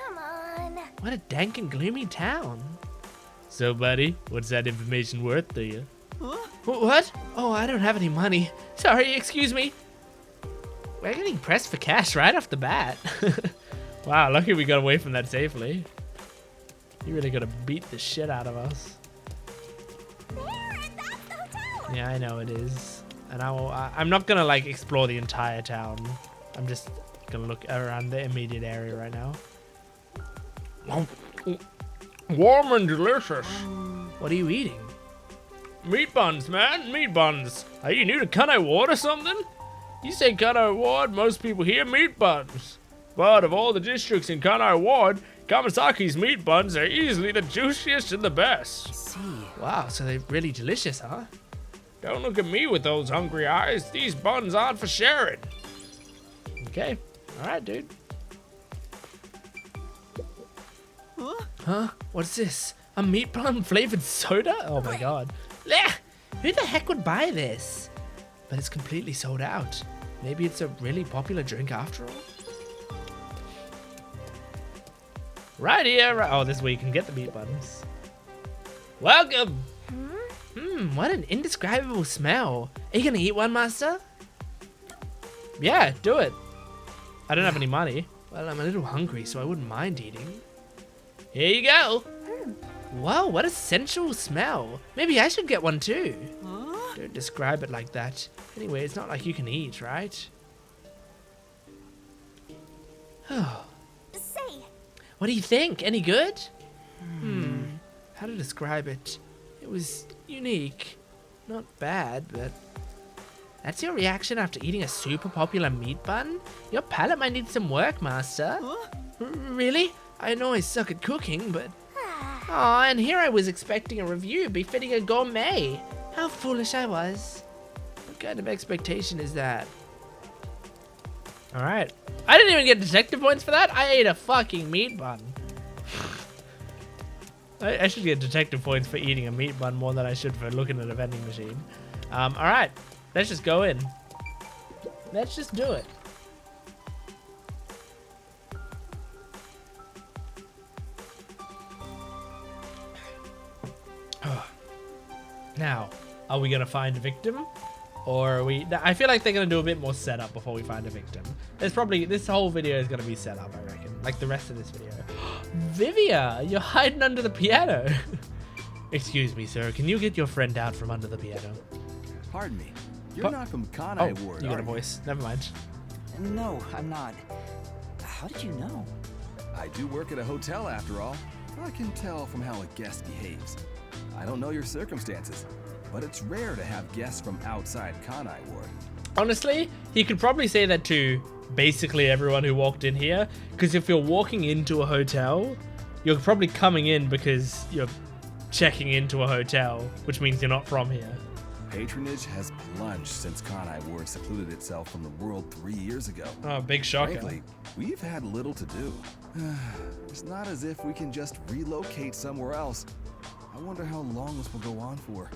Come on. What a dank and gloomy town. So, buddy, what's that information worth to you? What? Oh, I don't have any money. Sorry, excuse me. We're getting pressed for cash right off the bat. Wow, lucky we got away from that safely. You really gotta beat the shit out of us. There, that's the hotel. Yeah, I know it is. And I'm not gonna like explore the entire town. I'm just gonna look around the immediate area right now. Warm and delicious. What are you eating? Meat buns, man. Meat buns. Are you new to Kanai Ward or something? You say Kanai Ward, most people hear meat buns. But of all the districts in Kanai Ward, Kamasaki's meat buns are easily the juiciest and the best. See. Wow, so they're really delicious, huh? Don't look at me with those hungry eyes. These buns aren't for sharing. Okay. Alright, dude. Huh? What's this? A meat bun flavored soda? Oh my god. Blech! Who the heck would buy this? But it's completely sold out. Maybe it's a really popular drink after all? Right here. Oh, this is where you can get the meat buns. Welcome! What an indescribable smell. Are you gonna eat one, Master? Yeah, do it. I don't have any money. Well, I'm a little hungry, so I wouldn't mind eating. Here you go. Whoa, what a sensual smell. Maybe I should get one too. Don't describe it like that. Anyway, it's not like you can eat, right? Say, What do you think? Any good? How to describe it? It was unique. Not bad, but... That's your reaction after eating a super popular meat bun? Your palate might need some work, Master. Really? I know I suck at cooking, but... Aw, and here I was expecting a review befitting a gourmet. How foolish I was. What kind of expectation is that? Alright. I didn't even get detective points for that. I ate a fucking meat bun. I should get detective points for eating a meat bun more than I should for looking at a vending machine. Alright. Let's just go in. Let's just do it. Now, are we gonna find a victim? Or are we... I feel like they're gonna do a bit more setup before we find a victim. There's probably... This whole video is gonna be set up, I reckon. Like the rest of this video. Vivia! You're hiding under the piano! Excuse me, sir. Can you get your friend out from under the piano? Pardon me. You're not from Kanai Ward, you got are a voice. Never mind. No, I'm not. How did you know? I do work at a hotel after all. I can tell from how a guest behaves. I don't know your circumstances, but it's rare to have guests from outside Kanai Ward. Honestly, he could probably say that to basically everyone who walked in here. Because if you're walking into a hotel, you're probably coming in because you're checking into a hotel, which means you're not from here. Patronage has plunged since Kanai Ward secluded itself from the world 3 years ago. Oh, big shocker. Frankly, we've had little to do. It's not as if we can just relocate somewhere else. I wonder how long this will go on for.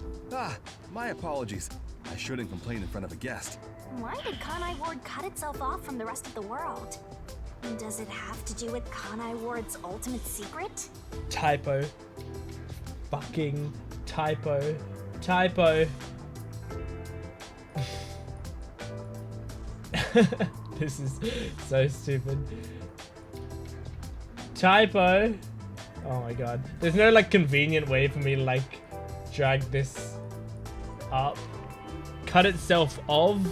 My apologies. I shouldn't complain in front of a guest. why did Kanai Ward cut itself off from the rest of the world? Does it have to do with Kanai Ward's ultimate secret? Typo. Fucking typo. Typo. This is so stupid. Typo. Oh my god. There's no like convenient way for me to like drag this up. Cut itself of.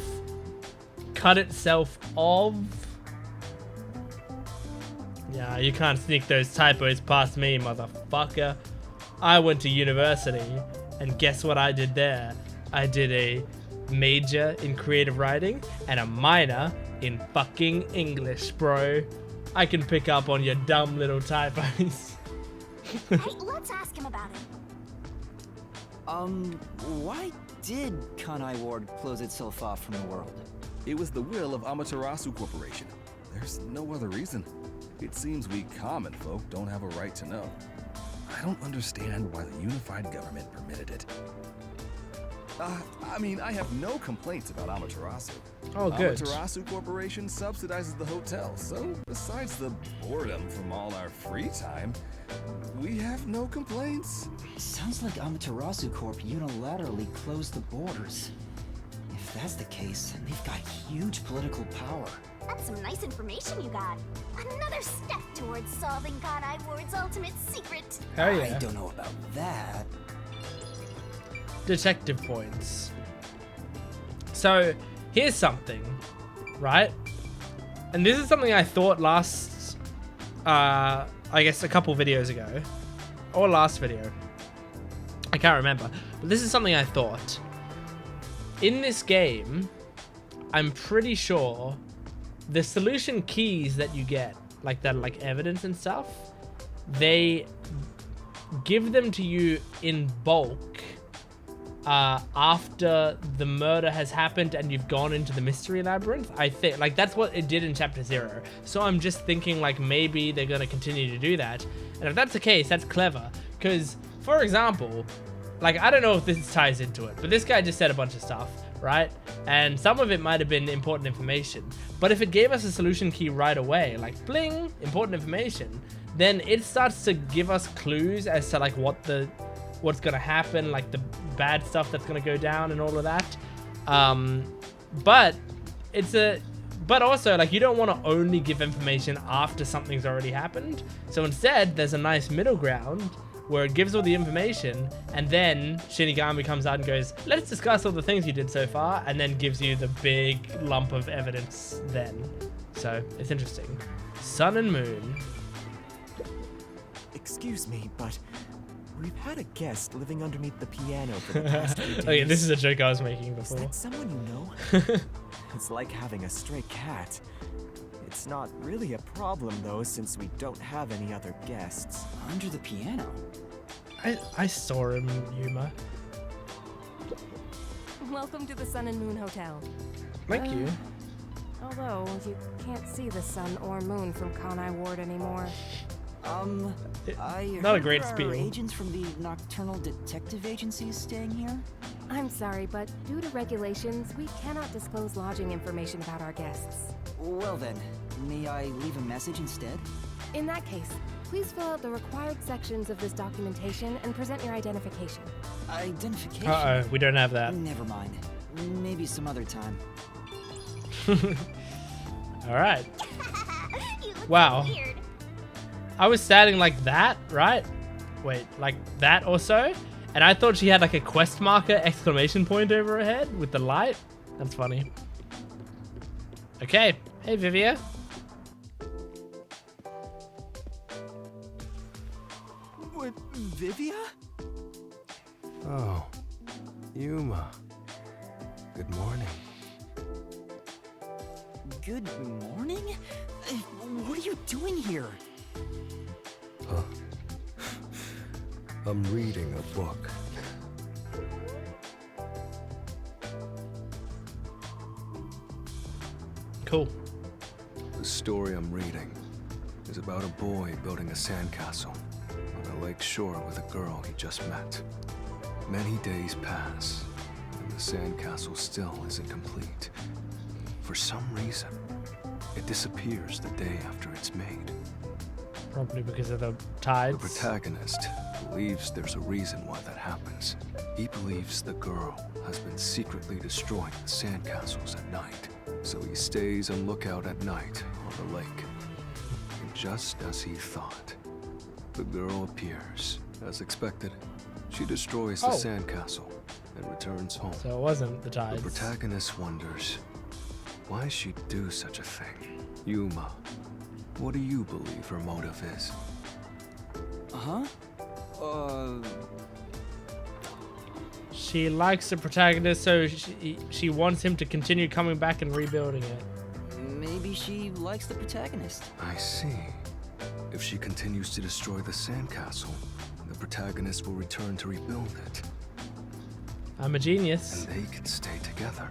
Cut itself of. Yeah, you can't sneak those typos past me, motherfucker. I went to university, and guess what I did there? I did a major in creative writing and a minor in fucking English, bro. I can pick up on your dumb little typos. Hey, let's ask him about it. Why did Kanai Ward close itself off from the world? It was the will of Amaterasu Corporation. There's no other reason. It seems we common folk don't have a right to know. I don't understand why the unified government permitted it. I mean, I have no complaints about Amaterasu. Oh, good. Amaterasu Corporation subsidizes the hotel, so besides the boredom from all our free time, we have no complaints. Sounds like Amaterasu Corp unilaterally closed the borders. If that's the case, then they've got huge political power. That's some nice information you got. Another step towards solving Kanai Ward's ultimate secret. Hell yeah. I don't know about that. detective points. So here's something, right? And this is something I thought last, I guess a couple videos ago, or last video. I can't remember, but this is something I thought. In this game, I'm pretty sure the solution keys that you get, like that, like evidence and stuff, they give them to you in bulk after the murder has happened and you've gone into the mystery labyrinth. I think like that's what it did in chapter 0. So I'm just thinking like maybe they're going to continue to do that. And if that's the case, that's clever. Because, for example, like I don't know if this ties into it, but this guy just said a bunch of stuff, right? And some of it might have been important information. But if it gave us a solution key right away, like bling, important information, then it starts to give us clues as to like what's gonna happen, like the bad stuff that's gonna go down and all of that. But also like you don't want to only give information after something's already happened. So instead, there's a nice middle ground where it gives all the information, and then Shinigami comes out and goes, let's discuss all the things you did so far, and then gives you the big lump of evidence then. So, it's interesting. Sun and Moon. Excuse me, but we've had a guest living underneath the piano for the past few days. Okay, this is a joke I was making before. Is that someone you know? It's like having a stray cat. It's not really a problem, though, since we don't have any other guests. Under the piano? I saw him, Yuma. Welcome to the Sun and Moon Hotel. Thank you. Although, you can't see the sun or moon from Kanai Ward anymore. I Not a heard great there are spiel. agents from the Nocturnal Detective Agencies staying here? I'm sorry, but due to regulations, we cannot disclose lodging information about our guests. Well then, may I leave a message instead? In that case, please fill out the required sections of this documentation and present your identification. Identification? Uh-oh, we don't have that. Never mind. Maybe some other time. Alright. You look Wow. so weird. I was standing like that, right? Wait, like that or so? And I thought she had like a quest marker exclamation point over her head with the light. That's funny. Okay. Hey, Vivia. What, Vivia? Oh, Yuma. Good morning. Good morning? What are you doing here? Huh? I'm reading a book. Cool. The story I'm reading is about a boy building a sandcastle on a lake shore with a girl he just met. Many days pass, and the sandcastle still isn't complete. For some reason, it disappears the day after it's made. Probably because of the The tides. protagonist believes there's a reason why that happens. He believes the girl has been secretly destroying the sandcastles at night, so he stays on lookout at night on the lake. And just as he thought, the girl appears. As expected, she destroys the Oh. sandcastle and returns home. So it wasn't the The tides. protagonist wonders why she'd do such a thing. Yuma, what do you believe her motive is? Huh? She likes the protagonist, so she wants him to continue coming back and rebuilding it. Maybe she likes the protagonist. I see. If she continues to destroy the sandcastle, the protagonist will return to rebuild it, I'm a genius. and they can stay together.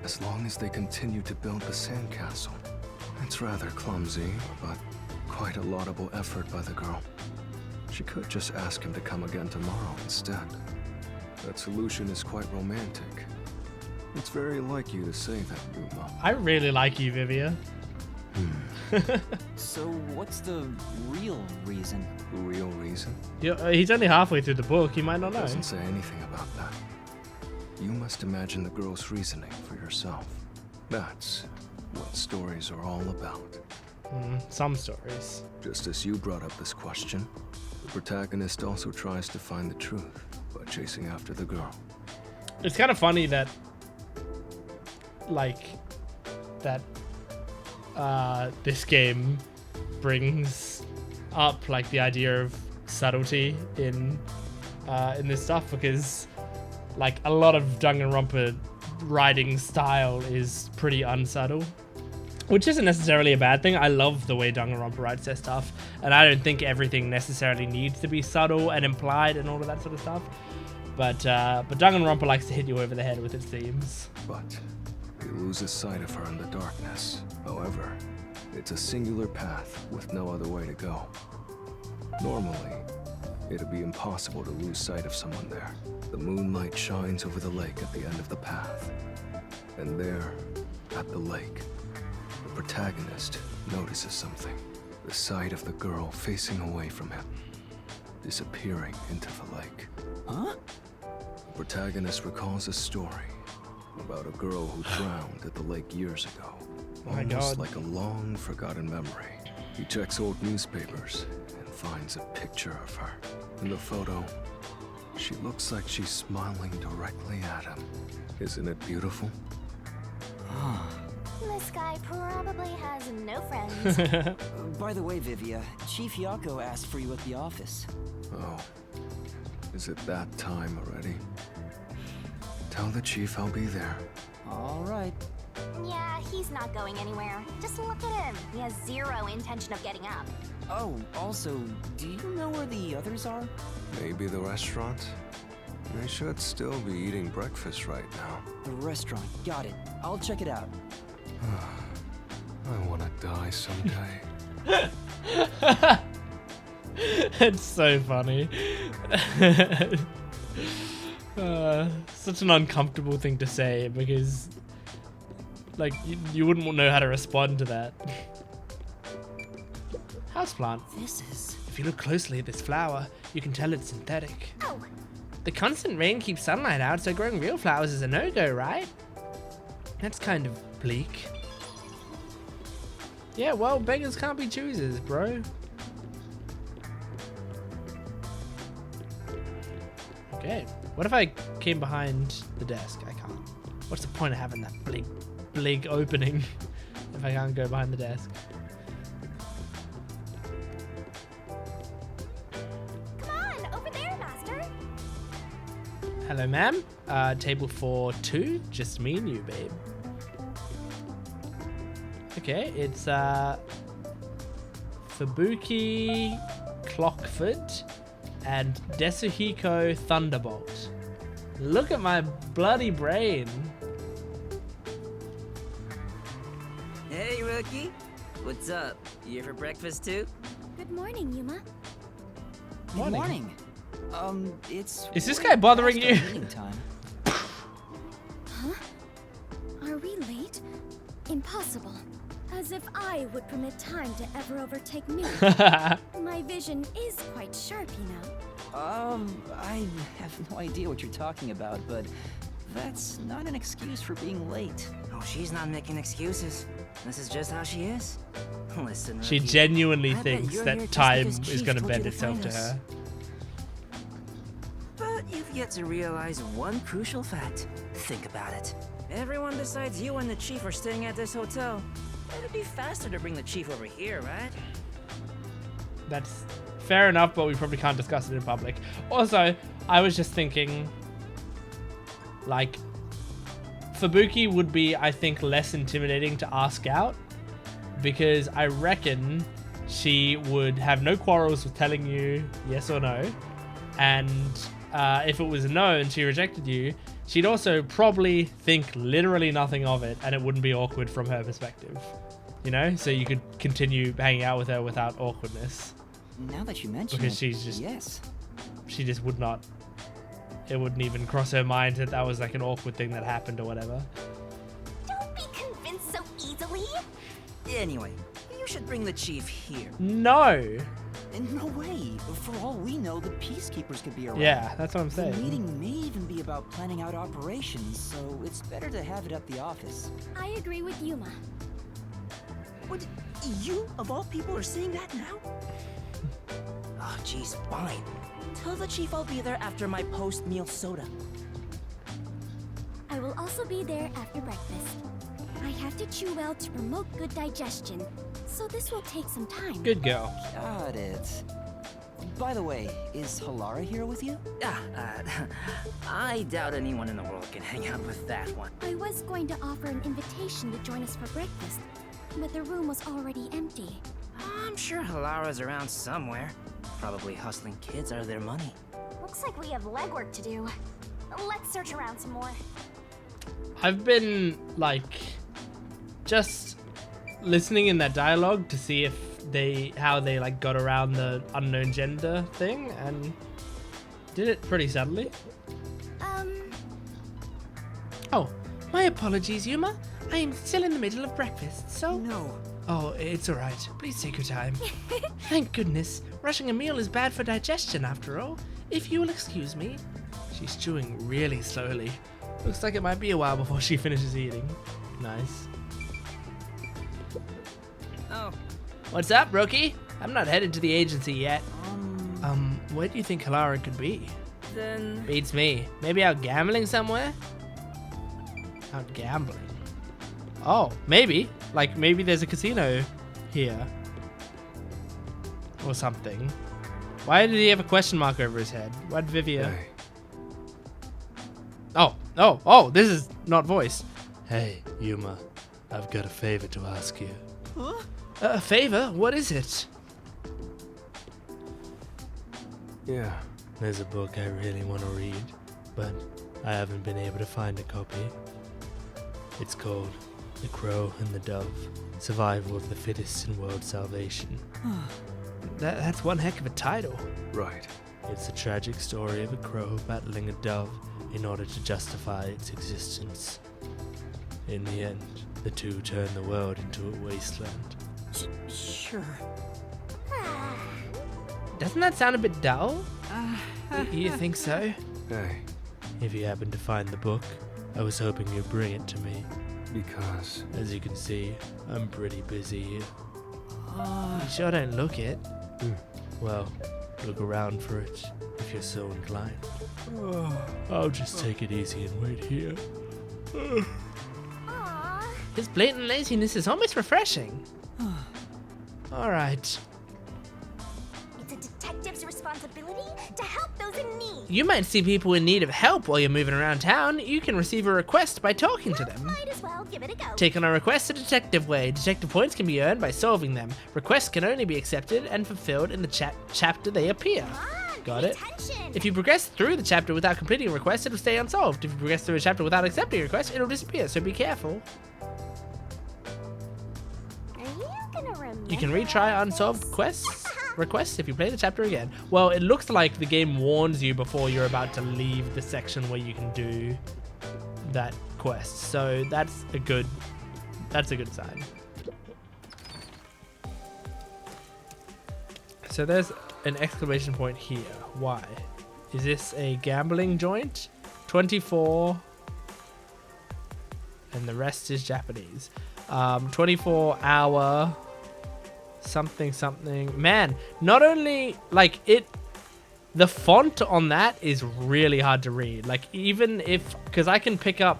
As long as they continue to build the sandcastle. It's rather clumsy, but quite a laudable effort by the girl. She could just ask him to come again tomorrow instead. That solution is quite romantic. It's very like you to say that, Yuma. I really like you, Vivia. So what's the real reason? The real reason? He's only halfway through the book. He might not know. Doesn't say anything about that. You must imagine the girl's reasoning for yourself. That's what stories are all about. Some stories. Just as you brought up this question, the protagonist also tries to find the truth, but chasing after the girl. It's kind of funny that, like, that this game brings up like the idea of subtlety in this stuff, because like a lot of Danganronpa writing style is pretty unsubtle, which isn't necessarily a bad thing. I love the way Danganronpa writes their stuff, and I don't think everything necessarily needs to be subtle and implied and all of that sort of stuff. But Danganronpa likes to hit you over the head with its themes. But he loses sight of her in the darkness. However, it's a singular path with no other way to go. Normally, it'd be impossible to lose sight of someone there. The moonlight shines over the lake at the end of the path. And there, at the lake, the protagonist notices something. The sight of the girl facing away from him, disappearing into the lake. Huh? The protagonist recalls a story about a girl who drowned at the lake years ago. Oh my Almost God. like a long forgotten memory. He checks old newspapers and finds a picture of her. In the photo, she looks like she's smiling directly at him. Isn't it beautiful? This guy probably has no friends. By the way, Vivia, Chief Yako asked for you at the office. Oh, is it that time already? Tell the chief I'll be there. All right. Yeah, he's not going anywhere. Just look at him. He has zero intention of getting up. Oh, also, do you know where the others are? Maybe the restaurant? They should still be eating breakfast right now. The restaurant. Got it. I'll check it out. I want to die someday. It's so funny. Such an uncomfortable thing to say, because like you wouldn't know how to respond to that. Houseplant. This is... If you look closely at this flower, you can tell it's synthetic. Oh, The constant rain keeps sunlight out, so growing real flowers is a no-go, right? That's kind of bleak. Yeah, well, beggars can't be choosers, bro. Okay. What if I came behind the desk? I can't. What's the point of having that big opening if I can't go behind the desk? come on, over there, master. Hello, ma'am. Table for 2, just me and you, babe. Okay, it's Fubuki Clockfoot and Desuhiko Thunderbolt. Look at my bloody brain. Hey, rookie. What's up? You here for breakfast too? Good morning, Yuma. Good morning. It's... Is this way guy bothering past our you? meeting time. Huh? Are we late? Impossible. As if I would permit time to ever overtake me. My vision is quite sharp, you know. I have no idea what you're talking about, but that's not an excuse for being late. Oh, she's not making excuses. This is just how she is. Listen, She rookie, genuinely I bet thinks you're that here just time because is Chief going to told you bend itself find to us. her. But you've yet to realize one crucial fact. Think about it. Everyone besides you and the chief are staying at this hotel. It'd be faster to bring the chief over here, right? That's fair enough, but we probably can't discuss it in public. Also, I was just thinking, like, Fubuki would be, I think, less intimidating to ask out, because I reckon she would have no quarrels with telling you yes or no, and if it was a no and she rejected you, she'd also probably think literally nothing of it, and it wouldn't be awkward from her perspective, you know? So you could continue hanging out with her without awkwardness. Now that you mention Because it, she's just- yes. She just would not, it wouldn't even cross her mind that that was like an awkward thing that happened or whatever. Don't be convinced so easily. Anyway, you should bring the chief here. No! And no way. For all we know, the peacekeepers could be around. Yeah, that's what I'm The saying. meeting may even be about planning out operations, so it's better to have it at the office. I agree with Yuma. What? You, of all people, are saying that now? Oh, jeez, fine. Tell the chief I'll be there after my post-meal soda. I will also be there after breakfast. I have to chew well to promote good digestion, so this will take some time. Good girl. Got it. By the way, is Halara here with you? I doubt anyone in the world can hang out with that one. I was going to offer an invitation to join us for breakfast, but the room was already empty. I'm sure Halara's around somewhere. Probably hustling kids out of their money. Looks like we have legwork to do. Let's search around some more. I've been like just listening in that dialogue to see if how they like got around the unknown gender thing, and did it pretty subtly. Oh, my apologies, Yuma. I am still in the middle of breakfast, so... No. Oh, it's alright. Please take your time. Thank goodness. Rushing a meal is bad for digestion, after all. If you will excuse me. She's chewing really slowly. Looks like it might be a while before she finishes eating. Nice. Oh. What's up, rookie? I'm not headed to the agency yet. Where do you think Halara could be? Then... Beats me. Maybe out gambling somewhere? Out gambling? Oh, maybe. Like, maybe there's a casino here. Or something. Why did he have a question mark over his head? Why'd Vivia... Hey. Oh, this is not voice. Hey, Yuma. I've got a favor to ask you. Huh? A favor? What is it? Yeah. There's a book I really want to read, but I haven't been able to find a copy. It's called The Crow and the Dove, Survival of the Fittest and World Salvation. That's one heck of a title. Right. It's the tragic story of a crow battling a dove in order to justify its existence. In the end, the two turn the world into a wasteland. Sure. Doesn't that sound a bit dull? You think so? Hey. If you happen to find the book, I was hoping you'd bring it to me. Because... As you can see, I'm pretty busy here. You sure don't look it? Well, look around for it, if you're so inclined. I'll just take it easy and wait here. Aww. His blatant laziness is almost refreshing. Alright. It's a detective's responsibility to help those in need. You might see people in need of help while you're moving around town. You can receive a request by talking to them. Might as well give it a go. Take on a request the detective way. Detective points can be earned by solving them. Requests can only be accepted and fulfilled in the chapter they appear. Got it? Attention. If you progress through the chapter without completing a request, it'll stay unsolved. If you progress through a chapter without accepting a request, it'll disappear, so be careful. Are you gonna remember? You can retry unsolved requests if you play the chapter again. Well, it looks like the game warns you before you're about to leave the section where you can do that quest. So that's a good sign. So there's an exclamation point here. Why? Is this a gambling joint? 24 and the rest is Japanese. 24-hour something. Man, not only like it, the font on that is really hard to read. Like even if, because I can pick up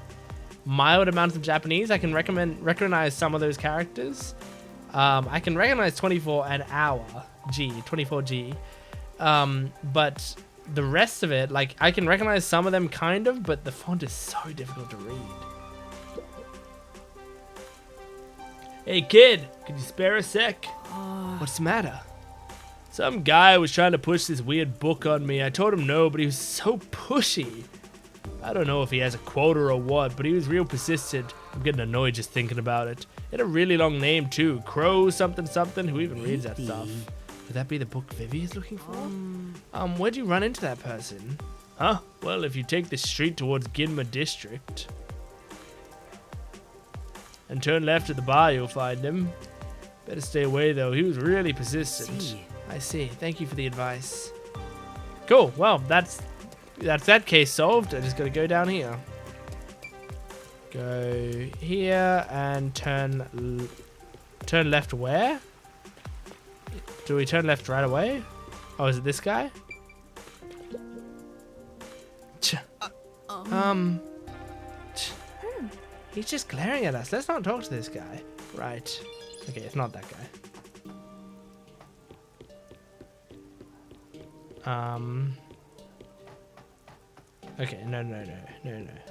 mild amounts of Japanese, I can recognize some of those characters. I can recognize 24 an hour, 24G. But the rest of it, like I can recognize some of them kind of, but the font is so difficult to read. Hey kid, could you spare a sec? What's the matter? Some guy was trying to push this weird book on me. I told him no, but he was so pushy. I don't know if he has a quota or what, but he was real persistent. I'm getting annoyed just thinking about it. He had a really long name too. Crow something. Who even reads that stuff? Could that be the book Vivia is looking for? Where'd you run into that person? Huh? Well, if you take the street towards Ginma District and turn left at the bar, you'll find him. Better stay away though. He was really persistent. I see. Thank you for the advice. Cool. Well, that's that case solved. I just gotta go down here. Go here and turn left where? Do we turn left right away? Oh, is it this guy? He's just glaring at us. Let's not talk to this guy. Right. Okay, it's not that guy. Okay, no.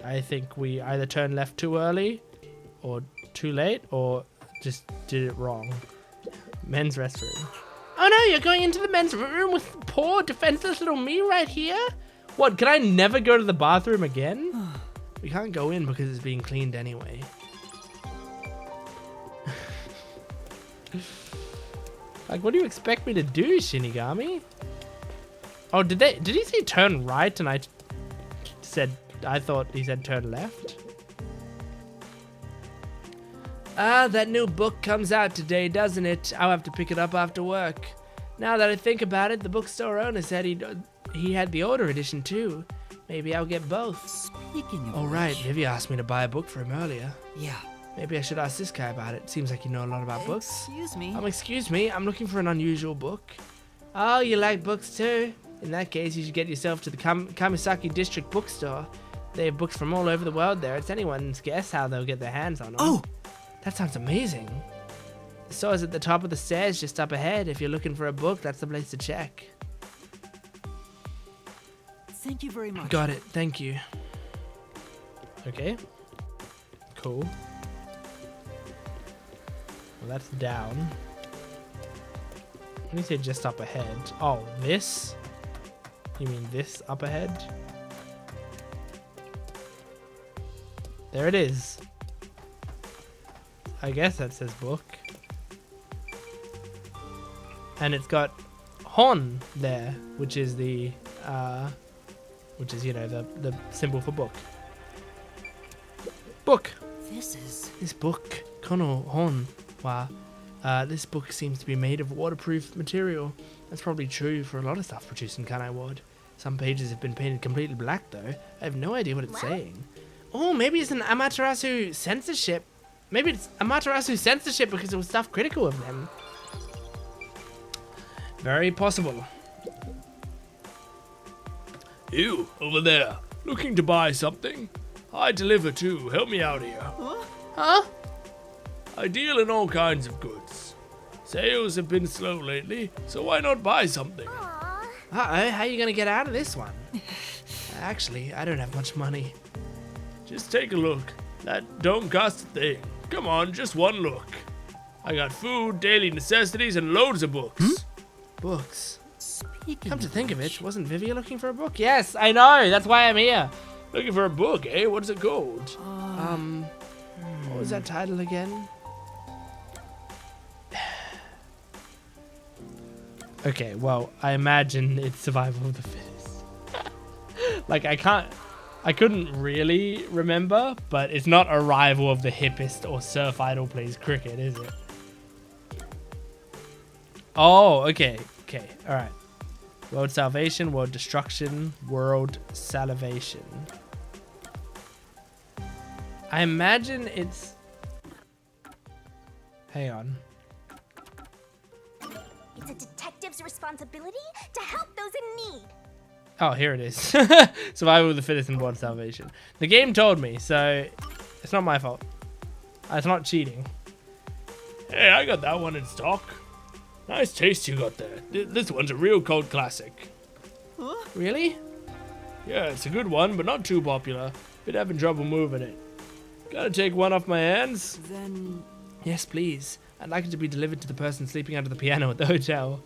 I think we either turned left too early or too late or just did it wrong. Men's restroom. Oh no, you're going into the men's room with poor defenseless little me right here? What, can I never go to the bathroom again? We can't go in because it's being cleaned anyway. Like, what do you expect me to do, Shinigami? Oh, did he say turn right and I thought he said turn left? Ah, that new book comes out today, doesn't it? I'll have to pick it up after work. Now that I think about it, the bookstore owner said he had the older edition too. Maybe I'll get both. Speaking of Oh right, Vivia asked me to buy a book for him earlier. Yeah. Maybe I should ask this guy about it. Seems like you know a lot about books. Excuse me. Excuse me, I'm looking for an unusual book. Oh, you like books too? In that case, you should get yourself to the Kamasaki District bookstore. They have books from all over the world there. It's anyone's guess how they'll get their hands on them. Oh! That sounds amazing. The store is at the top of the stairs, just up ahead. If you're looking for a book, that's the place to check. Thank you very much. Got it, thank you. Okay. Cool. Well, that's down. When you say just up ahead. Oh, this? You mean this up ahead? There it is. I guess that says book. And it's got Hon there, which is the you know, the symbol for book. Book. This book, Kono Hon wa. This book seems to be made of waterproof material. That's probably true for a lot of stuff produced in Kanai Ward. Some pages have been painted completely black though. I have no idea what it's saying. Oh, maybe it's an Amaterasu censorship. Maybe it's Amaterasu censorship because it was stuff critical of them. Very possible. You, over there, looking to buy something? I deliver too. Help me out here. Huh? I deal in all kinds of goods. Sales have been slow lately, so why not buy something? Uh-oh, how are you gonna get out of this one? Actually, I don't have much money. Just take a look. That don't cost a thing. Come on, just one look. I got food, daily necessities, and loads of books. Books? Come to think of it, wasn't Vivia looking for a book? Yes, I know, that's why I'm here. Looking for a book, eh? What's it called? What was that title again? Okay, well, I imagine it's Survival of the Fittest. Like, I couldn't really remember, but it's not Arrival of the Hippest or Surf Idol Plays Cricket, is it? Oh, okay, alright. World Salvation, World Destruction, World Salivation. I imagine it's... Hang on. It's a detective's responsibility to help those in need. Oh, here it is. Survival of the Fittest and World Salvation. The game told me, so it's not my fault. It's not cheating. Hey, I got that one in stock. Nice taste you got there. This one's a real cult classic. Huh? Really? Yeah, it's a good one, but not too popular. Been having trouble moving it. Gotta take one off my hands? Then... Yes, please. I'd like it to be delivered to the person sleeping under the piano at the hotel.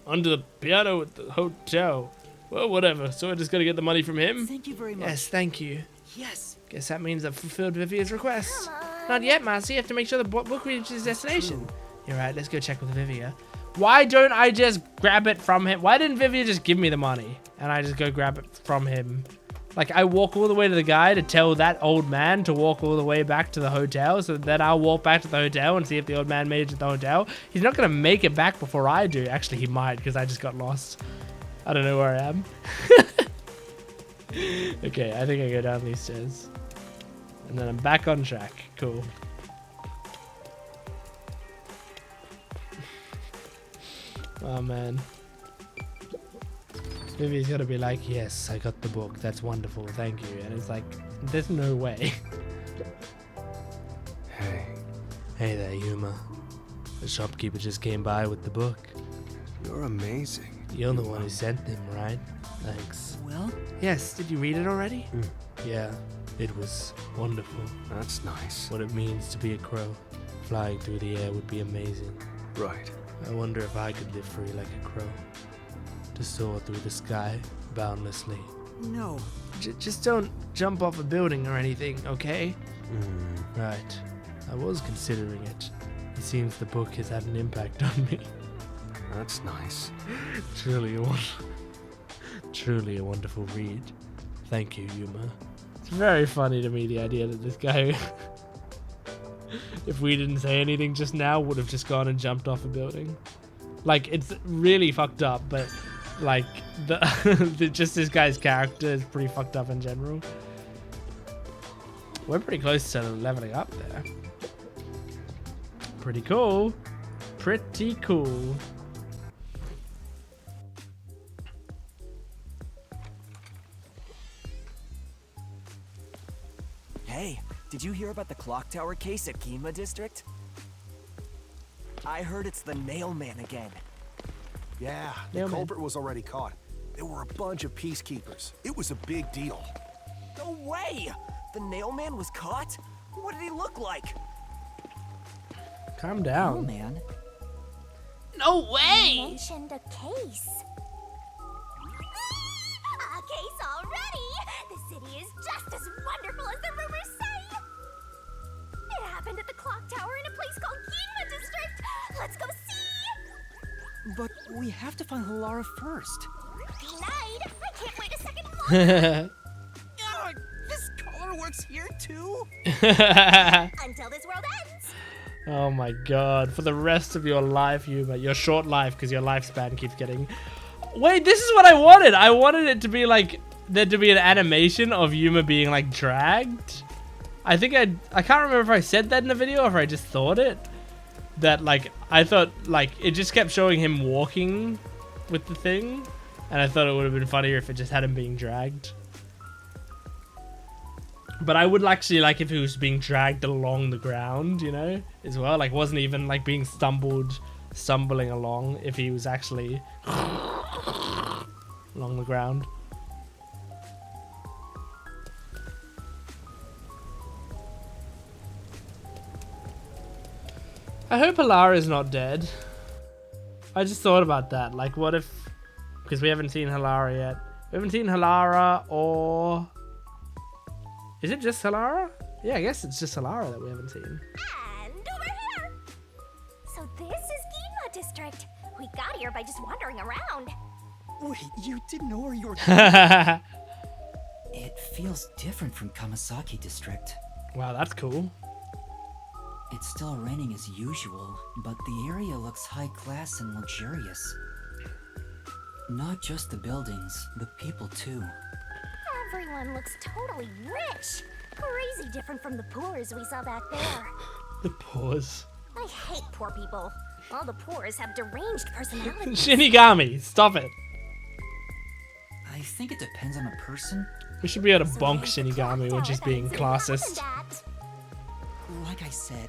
Under the piano at the hotel. Well, whatever. So I just gotta get the money from him? Thank you very much. Yes, thank you. Yes. Guess that means I've fulfilled Vivia's request. Not yet, Marcy. You have to make sure the book reaches its destination. You're right. Let's go check with Vivia. Why don't I just grab it from him? Why didn't Vivia just give me the money and I just go grab it from him? Like, I walk all the way to the guy to tell that old man to walk all the way back to the hotel, so then I'll walk back to the hotel and see if the old man made it to the hotel. He's not going to make it back before I do. Actually, he might, because I just got lost. I don't know where I am. Okay, I think I go down these stairs. And then I'm back on track. Cool. Oh, man. Vivia's gonna be like, yes, I got the book. That's wonderful. Thank you. And it's like, there's no way. Hey, Hey there, Yuma. The shopkeeper just came by with the book. you're amazing. You're the one who sent them, right? Thanks. Well, Yes, did you read it already? Mm. Yeah, it was wonderful. That's nice. What it means to be a crow. Flying through the air would be amazing. Right. I wonder if I could live free like a crow. To soar through the sky, boundlessly. no. Just don't jump off a building or anything, okay? Mm. Right. I was considering it. It seems the book has had an impact on me. That's nice. Truly a wonderful read. Thank you, Yuma. It's very funny to me, the idea that this guy, if we didn't say anything just now, would have just gone and jumped off a building. Like, it's really fucked up, but like just this guy's character is pretty fucked up in general. We're pretty close to leveling up there. Pretty cool. Pretty cool. Hey, did you hear about the clock tower case at Yuma District? I heard it's the nail man again. Yeah, the Nailman. culprit was already caught. There were a bunch of peacekeepers. It was a big deal. No way! The nail man was caught? What did he look like? Calm Oh, down. man. No You way! mentioned a case. A case already! The city is just as wonderful as the rumors say! It happened at the clock tower in a place called Yuma District! Let's go see! But we have to find Halara first. Denied! I can't wait a second more! This color works here too? Until this world ends! Oh my god. For the rest of your life, Yuma. Your short life, because your lifespan keeps getting... Wait, this is what I wanted! I wanted it to be like... There to be an animation of Yuma being like dragged. I think I can't remember if I said that in the video or if I just thought it. That like, I thought like, it just kept showing him walking with the thing. And I thought it would have been funnier if it just had him being dragged. But I would actually like if he was being dragged along the ground, you know, as well. Like, wasn't even like being stumbling along, if he was actually along the ground. I hope Halara is not dead. I just thought about that. Like, what if... Because we haven't seen Halara yet. We haven't seen Halara or... Is it just Halara? Yeah, I guess it's just Halara that we haven't seen. And over here! So this is Yuma District. We got here by just wandering around. Wait, you didn't know where you were It feels different from Kamasaki District. Wow, that's cool. It's still raining as usual, but the area looks high class and luxurious. Not just the buildings, the people too. Everyone looks totally rich. Crazy different from the poors we saw back there. The pause. I hate poor people. All the poors have deranged personalities. Shinigami, stop it. I think it depends on the person. We should be able to So bonk there's the Shinigami when clock she's tower being that I'm sitting classist. behind at. Like I said,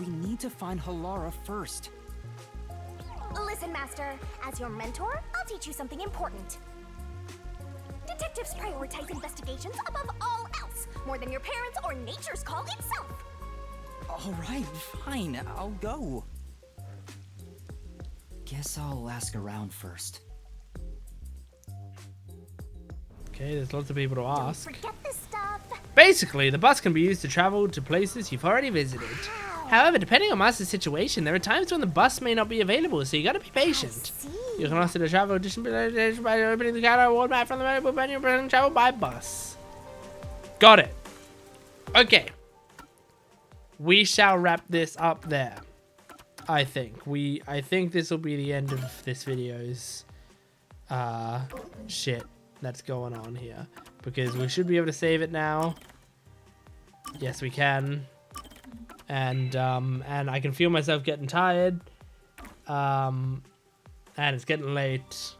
we need to find Halara first. Listen, Master. As your mentor, I'll teach you something important. Detectives prioritize investigations above all else, more than your parents or nature's call itself. Alright, fine, I'll go. Guess I'll ask around first. Okay, there's lots of people to ask. Forget this stuff. Basically, the bus can be used to travel to places you've already visited. However, depending on Master's situation, there are times when the bus may not be available, so you gotta be patient. See. You can also travel by opening the counter award map from the menu and travel by bus. Got it. Okay. We shall wrap this up there. I think this will be the end of this video's shit that's going on here, because we should be able to save it now. Yes, we can. And I can feel myself getting tired. And it's getting late.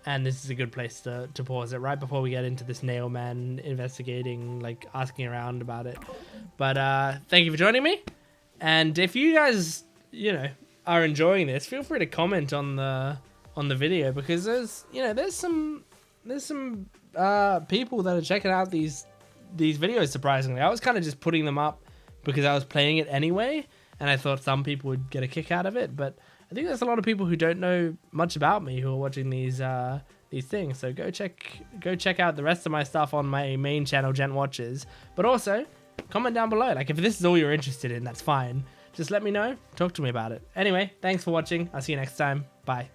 and this is a good place to pause it right before we get into this nail man investigating, like asking around about it. But thank you for joining me, and if you guys, you know, are enjoying this, feel free to comment on the video, because there's some people that are checking out these videos. Surprisingly, I was kind of just putting them up because I was playing it anyway, and I thought some people would get a kick out of it. But I think there's a lot of people who don't know much about me who are watching these things. So go check out the rest of my stuff on my main channel, Gent Watches. But also comment down below. Like, if this is all you're interested in, that's fine. Just let me know. Talk to me about it. Anyway, thanks for watching. I'll see you next time. Bye.